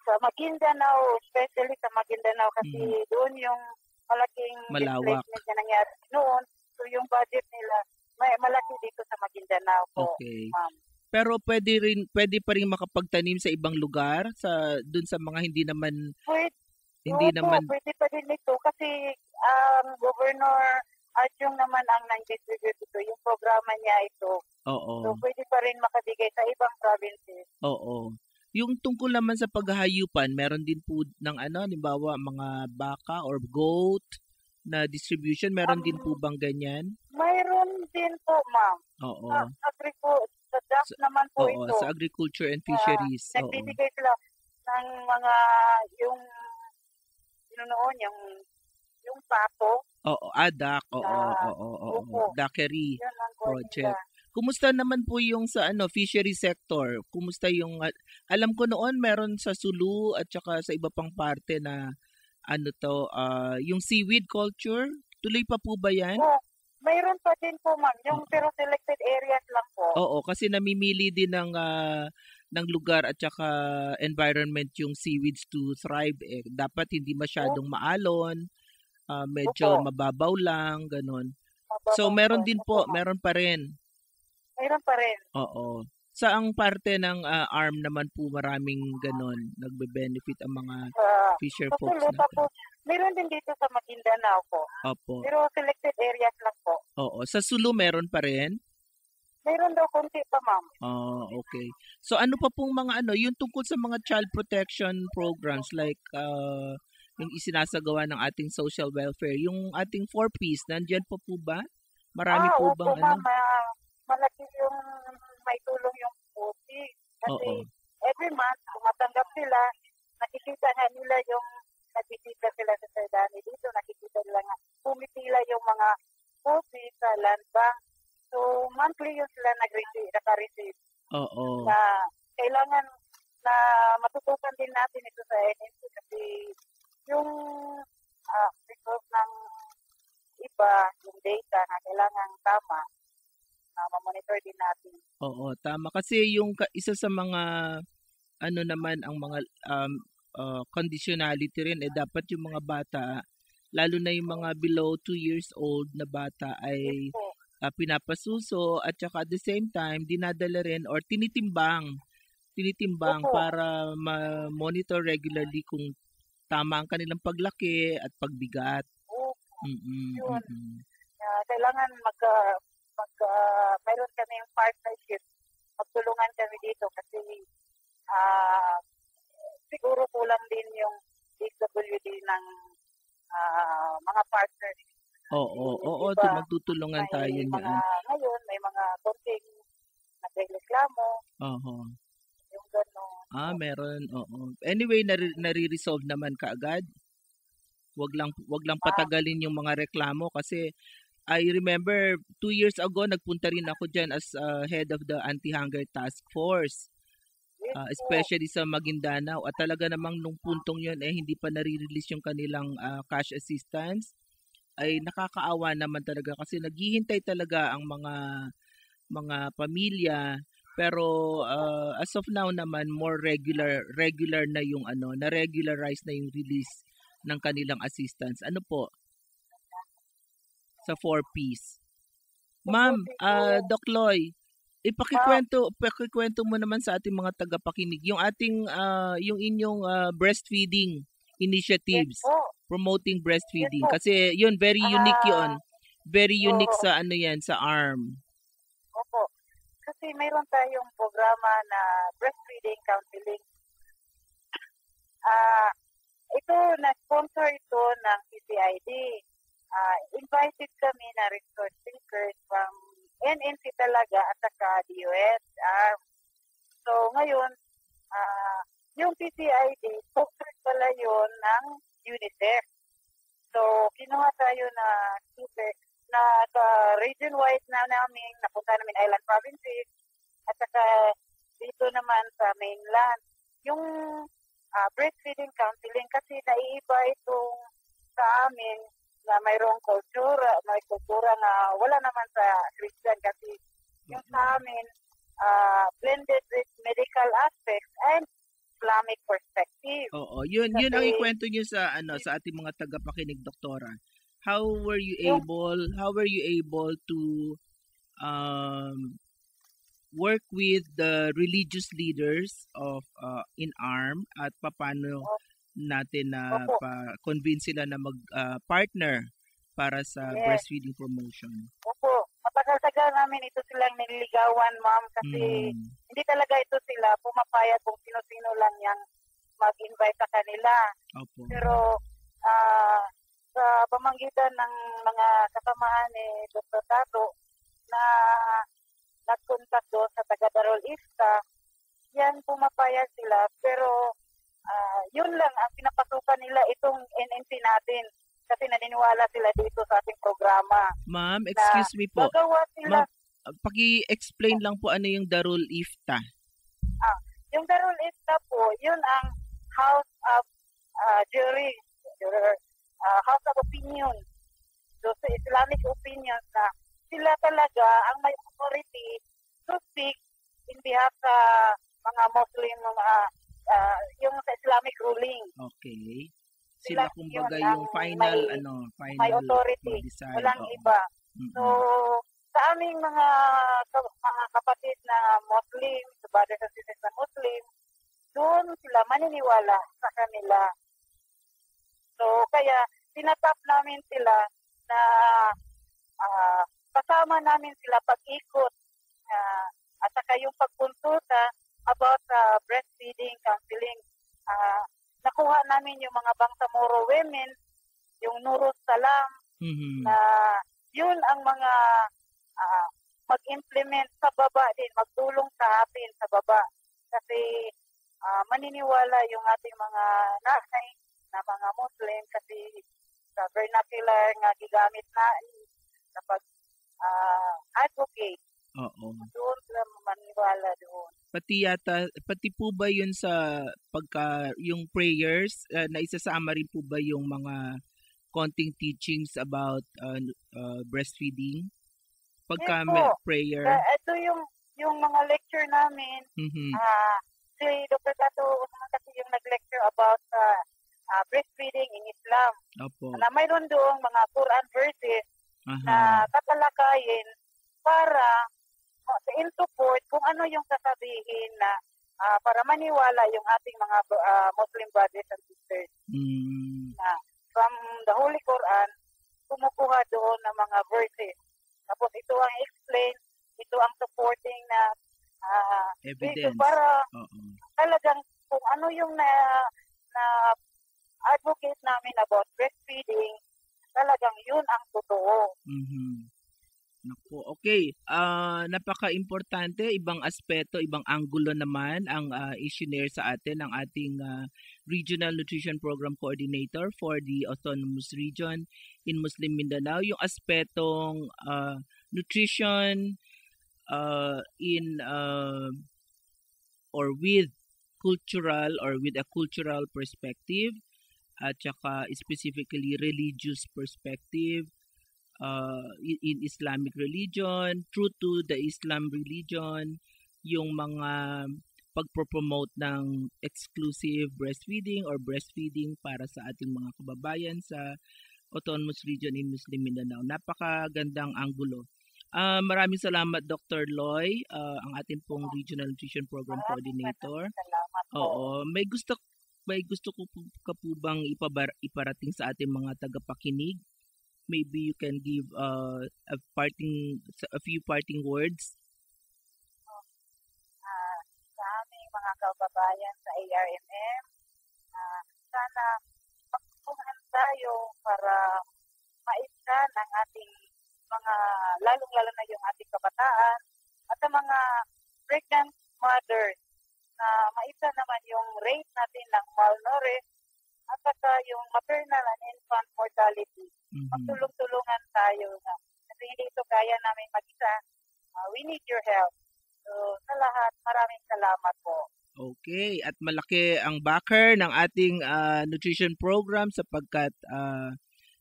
Sa Maguindanao, especially sa Maguindanao kasi doon yung malaking malawak displacement na nangyari noon. So yung budget nila, may malaki dito sa Maguindanao po, okay. Ma'am. Pero pwede pa rin makapagtanim sa ibang lugar, doon sa mga hindi naman... Pwede pa din ito kasi Governor Adjong naman ang nang-distribute ito. Yung programa niya ito. Oo. So pwede pa rin makabigay sa ibang provinces. Oo. Yung tungkol naman sa paghahayupan, meron din po ng halimbawa mga baka or goat na distribution. Meron din po bang ganyan? Mayroon din po, ma'am. Oo. Sa DAP naman po ito. ito. Sa agriculture and fisheries. Nagbibigay sila ng mga yung pato. Oo, adak. Oo. Dakery project. Kumusta naman po yung sa fishery sector? Kumusta yung alam ko noon meron sa Sulu at saka sa iba pang parte na yung seaweed culture, tuloy pa po ba yan? Mayroon pa din po, ma'am. Yung pero selected areas lang po. Oo, kasi namimili din ng lugar at saka environment yung seaweeds to thrive. Dapat hindi masyadong maalon, medyo mababaw lang, ganun. So meron din po, meron pa rin. Meron pa rin. Oo. Saang parte ng ARM naman po maraming ganun, nagbe-benefit ang mga fisher folks natin? Tapos, meron din dito sa Maguindanao po. Opo. Pero selected areas lang po. Oo. Sa Sulu meron pa rin? Meron daw konti pa, ma'am. Okay. So ano pa pong mga yung tungkol sa mga child protection programs like yung isinasagawa ng ating social welfare, yung ating 4Ps, nandiyan po ba? Marami po bang ma'am, malaki yung may tulong yung 4P. Kasi every month, tumatanggap sila, nakikita nila yung nagbisita sila sa Sardani dito, nakikita nila nga, pumipila yung mga 4P sa land bank. So, monthly yun sila naka-receive. Oo. Na kailangan na matutukan din natin ito sa NMC kasi yung resource ng iba, yung data na kailangan tama, ma-monitor din natin. Oo, tama. Kasi yung isa sa mga naman ang mga conditionality rin dapat yung mga bata, lalo na yung mga below 2 years old na bata ay pinapasuso at saka at the same time dinadala rin or tinitimbang para ma-monitor regularly kung tama ang kanilang paglaki at pagbigat. Kailangan mayroon kami yung partnership. Magtulungan kami dito kasi siguro kulang din yung DSWD ng mga partners. Oo, magtutulungan tayo niyan. Ngayon, may mga konting nagreklamo. Yung gano'n. Meron. Oo. Anyway, nare-resolve naman kaagad. Wag lang patagalin yung mga reklamo kasi I remember 2 years ago, nagpunta rin ako dyan as head of the Anti-Hunger Task Force. Especially sa Maguindanao. At talaga namang nung puntong yun, hindi pa nare-release yung kanilang cash assistance. Ay nakakaawa naman talaga kasi naghihintay talaga ang mga pamilya. Pero as of now naman, more regular na yung na-regularize na yung release ng kanilang assistance. Ano po? Sa 4Ps. Ma'am, Doc Loy, ipakikwento mo naman sa ating mga tagapakinig yung ating yung inyong breastfeeding initiatives, promoting breastfeeding kasi yun very unique yun. Very unique sa ano yan, sa ARM. Opo. Kasi mayroon tayong programa na breastfeeding counseling. Ito, na-sponsor ito ng PCID. Invited kami na resource thinkers from NNC talaga at saka DOS. So ngayon, yung PCID, sponsored pala yun ng UNICEF. So kinuha tayo na speaker na region-wide na namin, napunta namin island provinces at saka dito naman sa mainland. Yung breastfeeding counseling kasi naiiba itong sa amin na mayroong may kultura na wala naman sa Christian kasi yung sa amin blended with medical aspects and Islamic perspective. Oo, yun ang ikwento niyo sa sa ating mga tagapakinig, Doktora. How were you able to work with the religious leaders of in ARM at paano natin na convince sila na mag-partner para sa breastfeeding promotion? Opo. Matagal-tagal namin ito silang nililigawan, ma'am, kasi hindi talaga ito sila pumapayag kung sino-sino lang yung mag-invite sa kanila. Opo. Pero sa pamanggitan ng mga kasamahan ni Dr. Tato na nag-contact doon sa taga-Darul Ifta, yan pumapayag sila. Pero yun lang ang pinapasukan nila itong NNC natin kasi naniniwala sila dito sa ating programa. Ma'am, excuse me po. Sila, ma'am, paki-explain lang po ano yung Darul Ifta. Yung Darul Ifta po, yun ang House of Jury, House of Opinion. So, sa Islamic opinions na sila talaga ang may authority to speak in behalf sa mga Muslim, yung sa Islamic ruling. Okay. Sila kumbaga yung final may authority. Walang iba. So, sa aming mga kapatid na Muslim, sa brothers and sisters na Muslim, doon sila maniniwala sa kanila. So, kaya tinatap namin sila na kasama namin sila pag-ikot at saka yung pagpuntuta about breastfeeding counseling. Nakuha namin yung mga Bangsamoro women, yung Nurul Salam, na yun ang mga mag-implement sa baba din, magtulong sa atin sa baba. Kasi maniniwala yung ating mga nanay na mga Muslim kasi sa vernacular nga gigamit na kapag advocate. Oo. Doon sila maniwala doon. Pati po ba yun sa yung prayers, na isasama rin po ba yung mga konting teachings about breastfeeding? Pagka yes, prayer? Ito yung mga lecture namin. Si Dr. Tato kasi yung nag-lecture about breastfeeding in Islam. Opo. Na mayroon doong mga Quran verses na tatalakayin para in support kung ano yung sasabihin na para maniwala yung ating mga Muslim brothers and sisters. Na from the Holy Quran, kumukuha doon ng mga verses. Tapos ito ang explain, ito ang supporting na evidence. Para talagang kung ano yung na advocate namin about breastfeeding, talagang yun ang totoo. Naku, okay. Napaka-importante, ibang aspeto, ibang anggulo naman ang i-share sa atin ng ating Regional Nutrition Program Coordinator for the Autonomous Region in Muslim Mindanao. Yung aspetong nutrition in or with cultural or with a cultural perspective at saka specifically religious perspective. In Islamic religion, true to the Islam religion, yung mga pagpropromote ng exclusive breastfeeding or breastfeeding para sa ating mga kababayan sa Autonomous Region in Muslim Mindanao. Napakagandang anggulo. Maraming salamat Dr. Loy, ang ating pong Regional Nutrition Program Coordinator. Salamat po. Oo, may gusto ko ka po bang iparating sa ating mga tagapakinig? Maybe you can give a few parting words. Sa aming mga kababayan sa ARMM, sana pagpunan tayo para maibsan ang ating mga, lalong-lalo na yung ating kabataan at ang mga pregnant mothers na maibsan naman yung rate natin ng malnourished at saka yung maternal and infant mortality. Magtulong-tulungan tayo na kasi hindi ito kaya namin mag-isa. We need your help. So, sa lahat, maraming salamat po. Okay, at malaki ang backer ng ating nutrition program sapagkat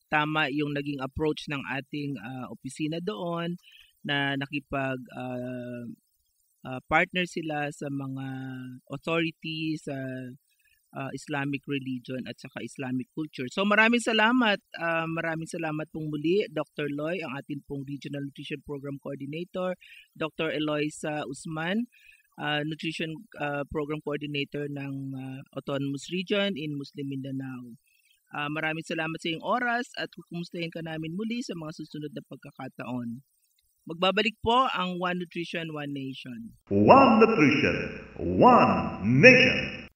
tama yung naging approach ng ating opisina doon na nakipag partner sila sa mga authorities sa Islamic religion at saka Islamic culture. So maraming salamat pong muli Dr. Loy, ang ating pong Regional Nutrition Program Coordinator, Dr. Eloisa Usman, Nutrition Program Coordinator ng Autonomous Region in Muslim Mindanao. Maraming salamat sa iyong oras at kukumustahin ka namin muli sa mga susunod na pagkakataon. Magbabalik po ang One Nutrition, One Nation. One Nutrition, One Nation.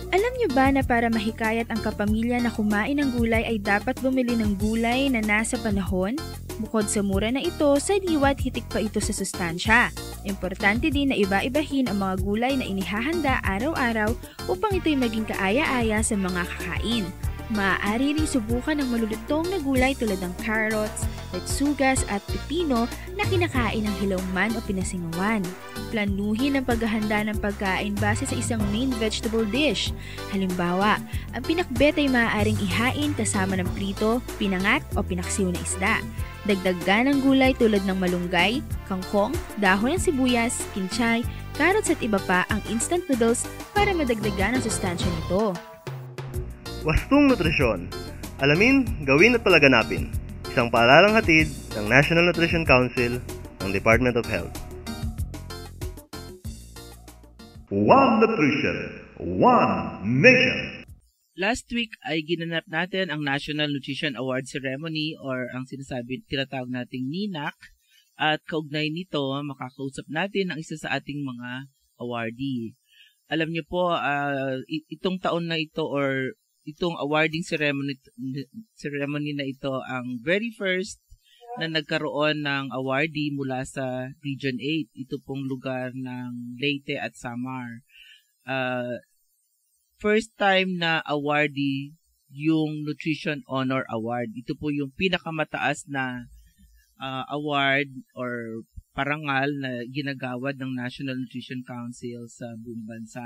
Alam niyo ba na para mahikayat ang kapamilya na kumain ng gulay ay dapat bumili ng gulay na nasa panahon? Bukod sa mura na ito, sariwa't hitik pa ito sa sustansya. Importante din na iba-ibahin ang mga gulay na inihahanda araw-araw upang ito'y maging kaaya-aya sa mga kakain. Maaari ring subukan ng malulutong na gulay tulad ng carrots, letsugas at pepino na kinakain ng hilongman o pinasingawan. Planuhin ang paghahanda ng pagkain base sa isang main vegetable dish. Halimbawa, ang pinakbet ay maaaring ihain kasama ng prito, pinangat o pinaksiw na isda. Dagdagan ng gulay tulad ng malunggay, kangkong, dahon ng sibuyas, kinchay, carrots at iba pa ang instant noodles para madagdagan ang sustansya nito. Wastong Nutrisyon. Alamin, gawin at palaganapin. Isang paalalang hatid ng National Nutrition Council ng Department of Health. One Nutrition, One Nation. Last week ay ginanap natin ang National Nutrition Award Ceremony or ang tinatawag nating NNAC at kaugnay nito makakausap natin ang isa sa ating mga awardee. Alam niyo po, itong taon na ito or itong awarding ceremony na ito ang very first na nagkaroon ng awardee mula sa Region 8. Ito pong lugar ng Leyte at Samar. First time na awardee yung Nutrition Honor Award. Ito po yung pinakamataas na award or parangal na ginagawad ng National Nutrition Council sa buong bansa.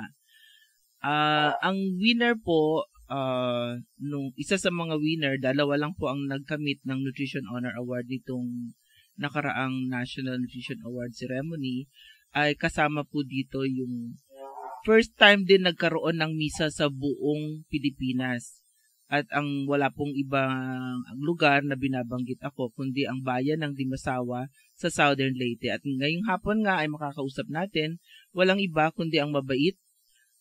Ang winner po, nung isa sa mga winner, dalawa lang po ang nagkamit ng Nutrition Honor Award nitong nakaraang National Nutrition Award Ceremony, ay kasama po dito yung first time din nagkaroon ng misa sa buong Pilipinas. At ang wala pong ibang lugar na binabanggit ako, kundi ang bayan ng Limasawa sa Southern Leyte. At ngayong hapon nga ay makakausap natin, walang iba kundi ang mabait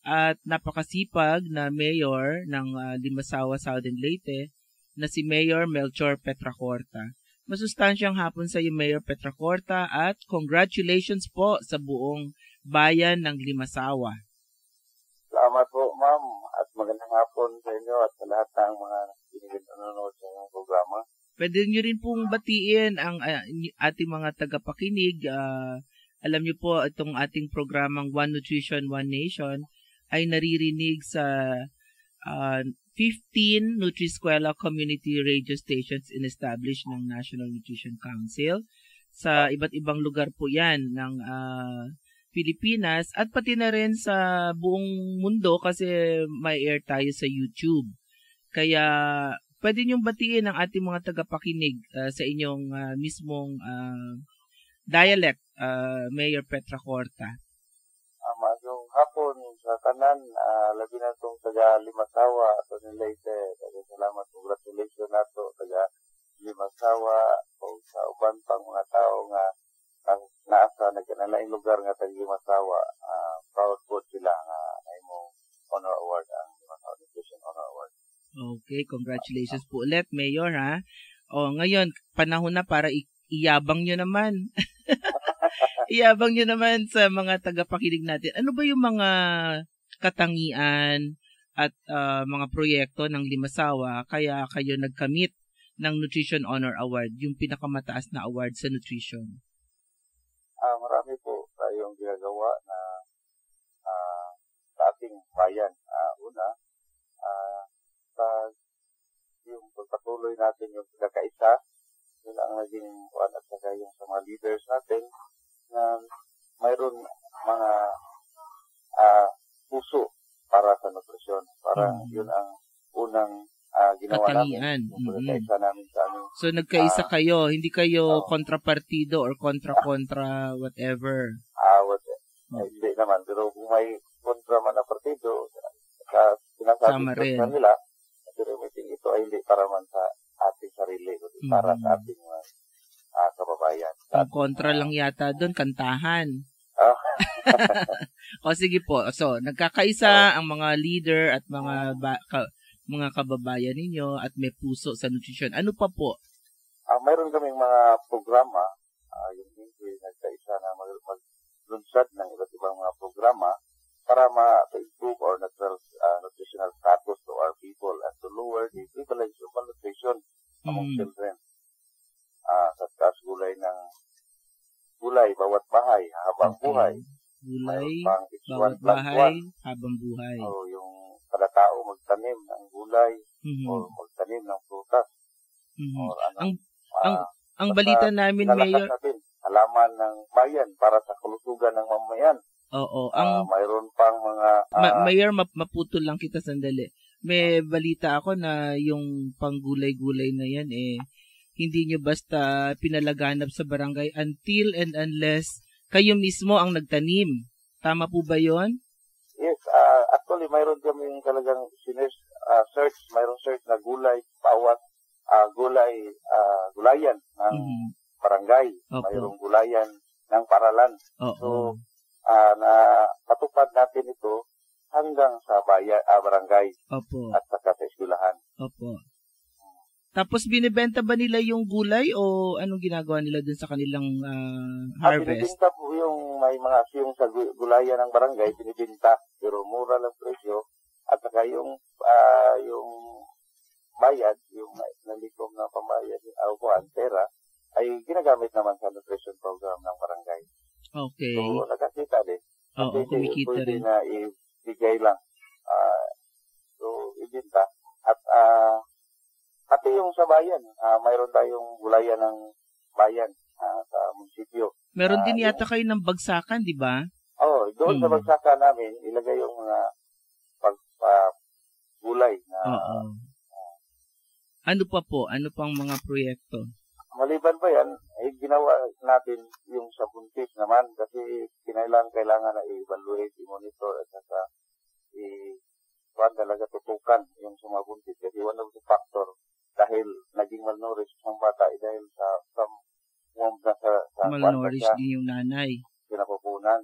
at napakasipag na mayor ng Limasawa, Southern Leyte, na si Mayor Melchor Petracorta. Masustansyang hapon sa iyo, Mayor Petracorta, at congratulations po sa buong bayan ng Limasawa. Salamat po, ma'am, at magandang hapon sa inyo at sa lahat ng mga nanonood sa inyong programa. Pwede nyo rin pong batiin ang ating mga tagapakinig. Alam nyo po, itong ating programang One Nutrition, One Nation ay naririnig sa 15 Nutri-Eskwela community radio stations in-establish ng National Nutrition Council. Sa iba't ibang lugar po yan ng Pilipinas at pati na rin sa buong mundo kasi may air tayo sa YouTube. Kaya pwede niyong batiin ang ating mga tagapakinig sa inyong mismong dialect, Mayor Petracorta. nung hapon sa tanan, labi na itong taga Limasawa, ito ni Leyte. Salamat, congratulations na ito, taga Limasawa, o sa uban pang mga tao nga naasa nagkanalaing lugar nga taga Limasawa. Proud po sila nga na imong honor award, ang Limasawa Nutrition Honor Award. Okay, congratulations po ulit, Mayor, ha? O, ngayon, panahon na para iyabang nyo naman. Iyabang nyo naman sa mga tagapakinig natin. Ano ba yung mga katangian at mga proyekto ng Limasawa kaya kayo nagkamit ng Nutrition Honor Award, yung pinakamataas na award sa nutrition? Marami po tayong ginagawa na sa ating bayan. Una, sa yung pagpatuloy natin yung pagkakaisa, yun ang naging at saka yung sa mga leaders natin na mayroon mga puso para sa nutrisyon. Parang yun ang unang ginawa katangian. namin. Pagkakaisa namin sa amin. So nagkaisa kayo, hindi kayo kontrapartido or kontra whatever. Hindi naman, pero kung may kontra man na partido, sinasabi ko sa nila, pero meeting ito ay hindi para man sa ating sarili, kundi para sa ating kababayan. Ang kontra lang yata doon, kantahan. O sige po, so nagkakaisa ang mga leader at mga kababayan ninyo at may puso sa nutrition. Ano pa po? Mayroon kaming mga programa, yung hindi nagkaisa na maglunsad ng iba't ibang mga programa para ma-improve our nutritional status to our people and to lower the prevalence of malnutrition among children. Sa taas gulay bawat bahay habang buhay. Gulay bawat bahay habang buhay. Yung kada tao magtanim ng gulay o magtanim ng prutas. Ang balita namin, Mayor, halaman ng bayan para sa kalusugan ng mamayan. Oo. Mayroon pang mga... Mayor, maputol lang kita sandali. May balita ako na yung panggulay-gulay na yan, hindi nyo basta pinalaganap sa barangay until and unless kayo mismo ang nagtanim. Tama po ba yon? Yes. Actually, mayroon kami talagang search. Mayroon search na gulay, bawat gulayan ng barangay. Mayroong gulayan ng paralan. So, na patupad natin ito hanggang sa barangay at saka sa eskwelahan. Opo. Tapos binibenta ba nila yung gulay o anong ginagawa nila dun sa kanilang harvest? Binibenta po yung may mga yung sa gulayan ng barangay, binibenta pero mura lang presyo at saka yung bayad, yung nalikom na pambayad ang pera ay ginagamit naman sa nutrition program ng barangay. Okay. So, nakakita din. Oo, kumikita rin. Pwede na ibigay lang. So, ibinta. At pati yung sa bayan, mayroon tayong gulayan ng bayan sa munisipyo. Meron din yata kayo ng bagsakan, di ba? Oo, doon sa bagsakan namin, ilagay yung mga gulay. Ano pa po? Ano pang mga proyekto? Maliban pa yan, ginawa natin yung sa buntis naman kasi kailangan na i-evaluate, i-monitor at saka talaga tutukan yung sa mga buntis kasi one of the factor dahil naging malnourished ang bata dahil sa malnourished din yung nanay. Pinapupunan.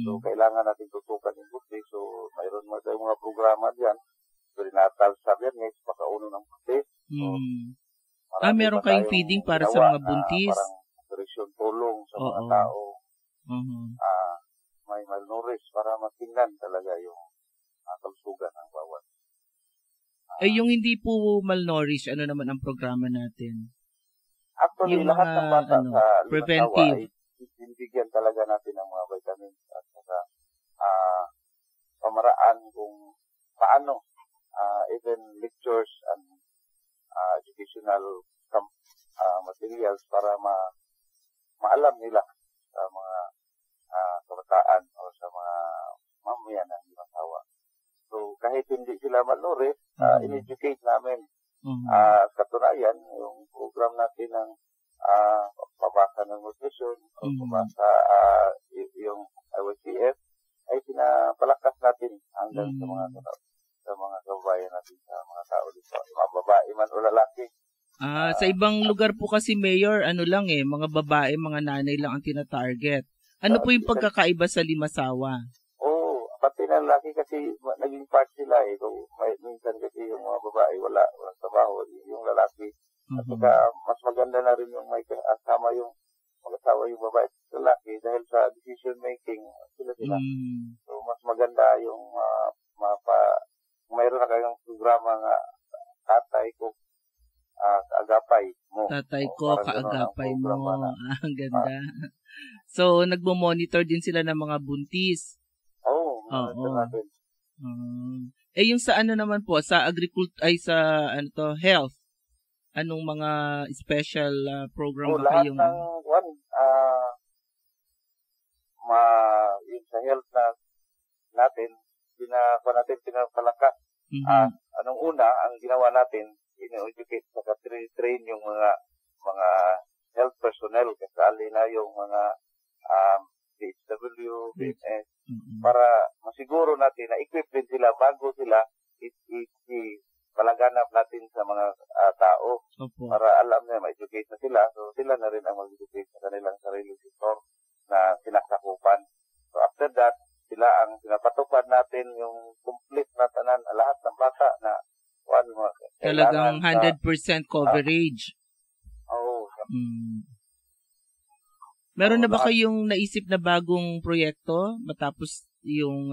So, kailangan natin tutukan yung buntis. So, mayroon mo tayong mga programa dyan. Prenatal awareness, pakauno ng buntis. Meron kayong feeding para sa mga buntis? Parang nutrition tulong sa mga tao. May malnourished para matingnan talaga yung kalusugan ng bawat. Yung hindi po malnourished, ano naman ang programa natin? Actually, yung lahat ng bata sa preventive. Binibigyan talaga natin ng mga vitamins at saka pamaraan kung paano even lectures and educational materials para maalam nila sa mga kabataan o sa mga mamamayan ng Limasawa. So, kahit hindi sila malnourished, in-educate namin. Katunayan, yung program natin ng pabasa ng nutrition o pabasa yung IYCF ay hanggang sa mga kababayan natin, sa mga tao dito, mga babae man o lalaki. Sa ibang lugar po kasi, Mayor, mga babae, mga nanay lang ang tina-target. Ano po yung pagkakaiba sa Limasawa? Pati na lalaki kasi naging part sila Kung minsan kasi yung mga babae walang trabaho, yung lalaki. At saka mas maganda na rin yung may kasama yung mag-asawa yung babae at lalaki dahil sa decision making sila. So mas maganda yung mayroon na kayong programa nga tatay ko kaagapay mo. Tatay ko kaagapay mo. Ang ganda. So nagmo-monitor din sila ng mga buntis. Yung sa naman po, sa health, anong mga special program ba kayong? Lahat ng yung sa health natin, pinapalakas. Anong una, ang ginawa natin, in-educate sa train yung mga health personnel, kasali na yung mga DHW, BNS, para masiguro natin na equip din sila bago sila palaganap natin sa mga tao. Para alam na ma-educate na sila, so sila na rin ang mag-educate sa kanilang sariling sektor na sinasakupan. So after that, sila ang pinapatupad natin yung complete na tanan, lahat ng bata na talagang 100% coverage. Meron na ba kayong naisip na bagong proyekto matapos yung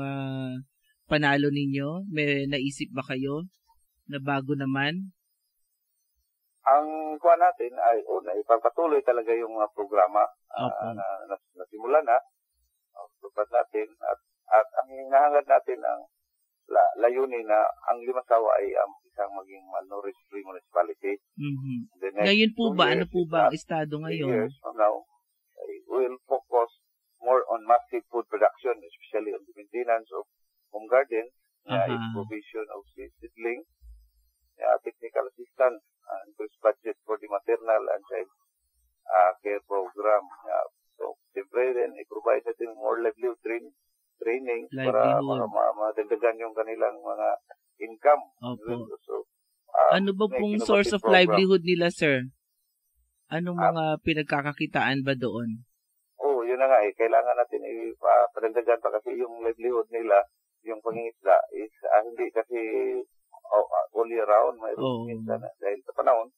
panalo ninyo? May naisip ba kayo na bago naman? Ang kuha natin ay ipagpatuloy talaga yung programa na nasimula na. Tupad natin at ang hinahangad natin ang layunin na ang Limasawa ay isang maging malnourished free municipality. Ngayon po ba? Ano po ba ang estado ngayon? Years from now, will focus more on massive food production, especially on the maintenance of home garden, provision of seedling, technical assistance, increased budget for the maternal and child care program. So, siyempre rin, i-provide natin more livelihood training para madagdagan yung kanilang mga income. So, ano ba pong source of livelihood nila, sir? Anong mga pinagkakakitaan ba doon? Yun na nga kailangan natin ipadagdagan pa kasi yung livelihood nila, yung pangingisda is hindi kasi all year round, mayroon minsan dahil sa panahon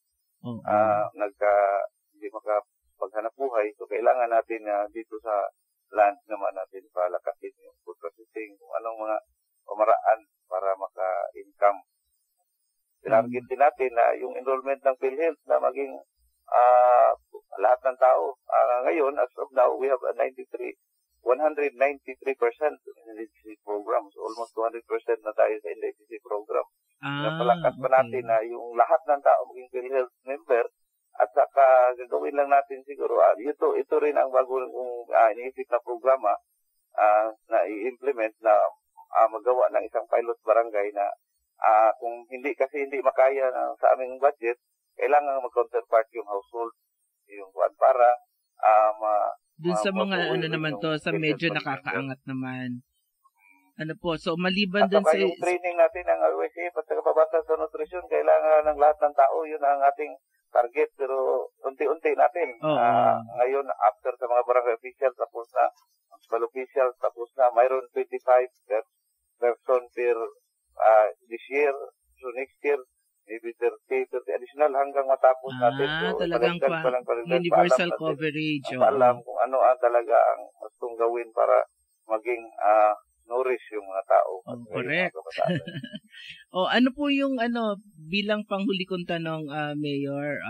hindi makapaghanap buhay, so kailangan natin dito sa land naman natin palakasin yung food processing, kung anong mga pamaraan para maka-income. Kailangan din natin na yung enrollment ng PhilHealth na maging lahat ng tao. Ngayon, as of now, we have 193% in NDCC program. So almost 200% na tayo sa NDCC program. Napalakas pa natin na yung lahat ng tao maging PhilHealth member at saka gagawin lang natin siguro. Ito rin ang bagong iniisip na programa na i-implement na magawa ng isang pilot barangay na kung hindi makaya sa aming budget, kailangan mag-counterpart yung household, yung para dun sa mga naman to, sa medyo nakakaangat naman. So maliban dun sa yung training natin ng OSF at saka pabasa sa nutrisyon, kailangan ng lahat ng tao, yun ang ating target, pero unti-unti natin. Ngayon, after sa mga barangay official, tapos na, municipal official, tapos na, mayroon 25 person per this year, so next year, maybe 30 additional hanggang matapos natin. So, talagang universal coverage. Paalam kung ano talaga ang gustong gawin para maging nourish yung mga tao. Correct. Ano po yung bilang panghuli kong tanong, Mayor,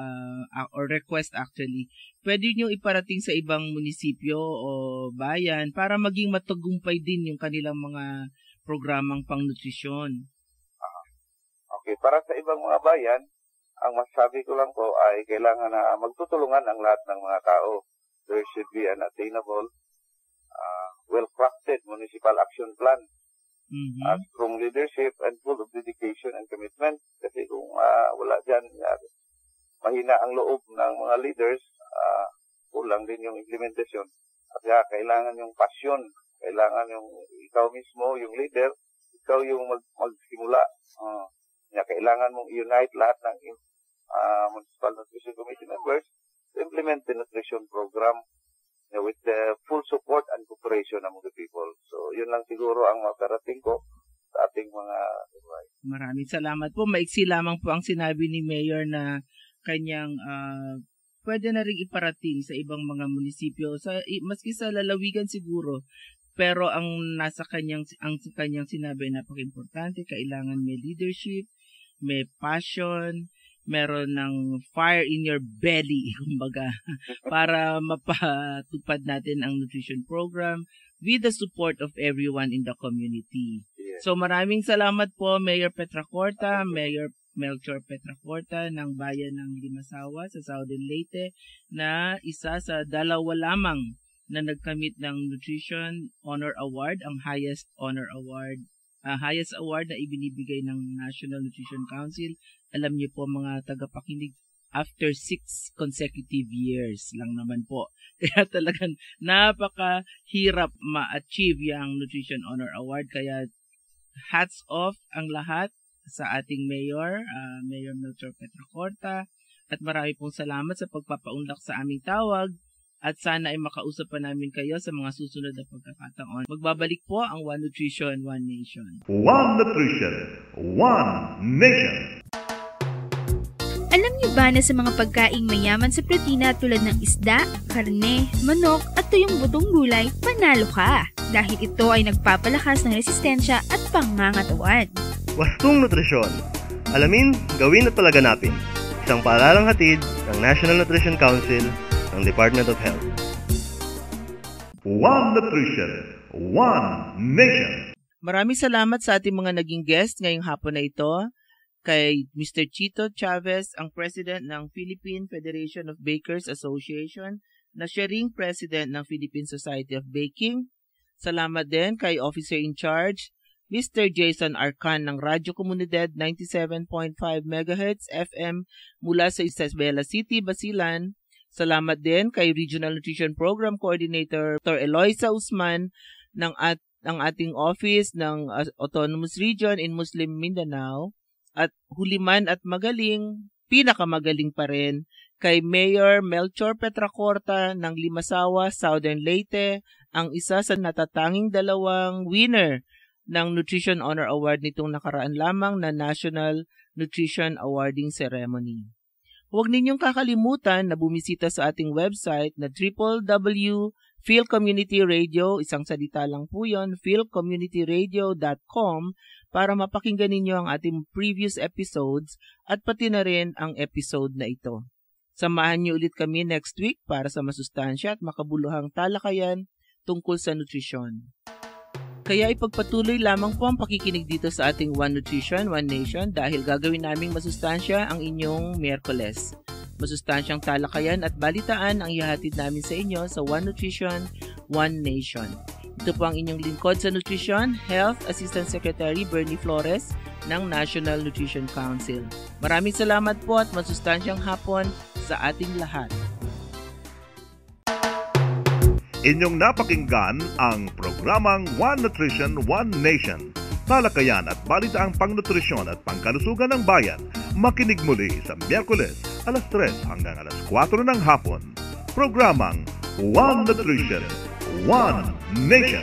or request actually, pwede nyo iparating sa ibang munisipyo o bayan para maging matagumpay din yung kanilang mga programang pangnutrisyon? Okay, para sa ibang mga bayan, ang masasabi ko lang po ay kailangan na magtutulungan ang lahat ng mga tao. There should be an attainable, well-crafted municipal action plan. Strong leadership and full of dedication and commitment. Kasi kung wala dyan, mahina ang loob ng mga leaders, kulang din yung implementation. At kailangan yung passion, kailangan yung ikaw mismo, yung leader, ikaw yung magsimula. Kailangan mong unite lahat ng Municipal Nutrition Committee members to implement the nutrition program with the full support and cooperation among the people. So, yun lang siguro ang makarating ko sa ating mga advice. Maraming salamat po. Maiksi lamang po ang sinabi ni Mayor na kanyang pwede na rin iparating sa ibang mga munisipyo, maski sa lalawigan siguro. Pero ang kanyang sinabi ay napaka-importante. Kailangan may leadership, may passion, meron ng fire in your belly, kumbaga, para mapatupad natin ang nutrition program with the support of everyone in the community. Yes. So maraming salamat po, Mayor Petracorta, Mayor Melchor Petracorta ng Bayan ng Limasawa sa Southern Leyte, na isa sa dalawa lamang na nagkamit ng Nutrition Honor Award, ang highest award na ibinibigay ng National Nutrition Council. Alam niyo po mga tagapakinig, after 6 consecutive years lang naman po. Kaya talagang napakahirap ma-achieve yung Nutrition Honor Award. Kaya hats off ang lahat sa ating Mayor, Mayor Melchor Petracorta. At marami pong salamat sa pagpapaunlak sa aming tawag. At sana ay makausap pa namin kayo sa mga susunod na pagkakataon. Magbabalik po ang One Nutrition, One Nation. One Nutrition, One Nation. Alam niyo ba na sa mga pagkaing mayaman sa protina tulad ng isda, karne, manok at tuyong butong gulay, panalo ka! Dahil ito ay nagpapalakas ng resistensya at pangangatawan. Wastong Nutrisyon. Alamin, gawin at palaganapin. Isang paalalang hatid ng National Nutrition Council ng Department of Health. One Nutrition, One Nation. Maraming salamat sa ating mga naging guest ngayong hapon na ito. Kay Mr. Chito Chavez, ang President ng Philippine Federation of Bakers Association, na siya ring President ng Philippine Society of Baking. Salamat din kay Officer in Charge, Mr. Jason Arcan ng Radyo Komunidad 97.5 MHz FM mula sa Isabela City, Basilan. Salamat din kay Regional Nutrition Program Coordinator Dr. Eloisa Usman ng ating office ng Autonomous Region in Muslim Mindanao. At huliman at magaling, pinakamagaling pa rin, kay Mayor Melchor Petracorta ng Limasawa, Southern Leyte, ang isa sa natatanging dalawang winner ng Nutrition Honor Award nitong nakaraan lamang na National Nutrition Awarding Ceremony. Huwag ninyong kakalimutan na bumisita sa ating website na www.Phil Community Radio, isang salita lang po yun, philcommunityradio.com, para mapakinggan ninyo ang ating previous episodes at pati na rin ang episode na ito. Samahan niyo ulit kami next week para sa masustansya at makabuluhang talakayan tungkol sa nutrisyon. Kaya ipagpatuloy lamang po ang pakikinig dito sa ating One Nutrition, One Nation dahil gagawin naming masustansya ang inyong Miyerkules. Masustansyang talakayan at balitaan ang ihahatid namin sa inyo sa One Nutrition, One Nation. Ito po ang inyong lingkod sa Nutrition, Health Assistant Secretary Bernie Flores ng National Nutrition Council. Maraming salamat po at masustansyang hapon sa ating lahat. Inyong napakinggan ang programang One Nutrition, One Nation. Talakayan at balitaang pangnutrisyon at pangkalusugan ng bayan. Makinig muli sa Miyerkules, alas 3 hanggang alas 4 ng hapon. Programang One Nutrition, One Nation.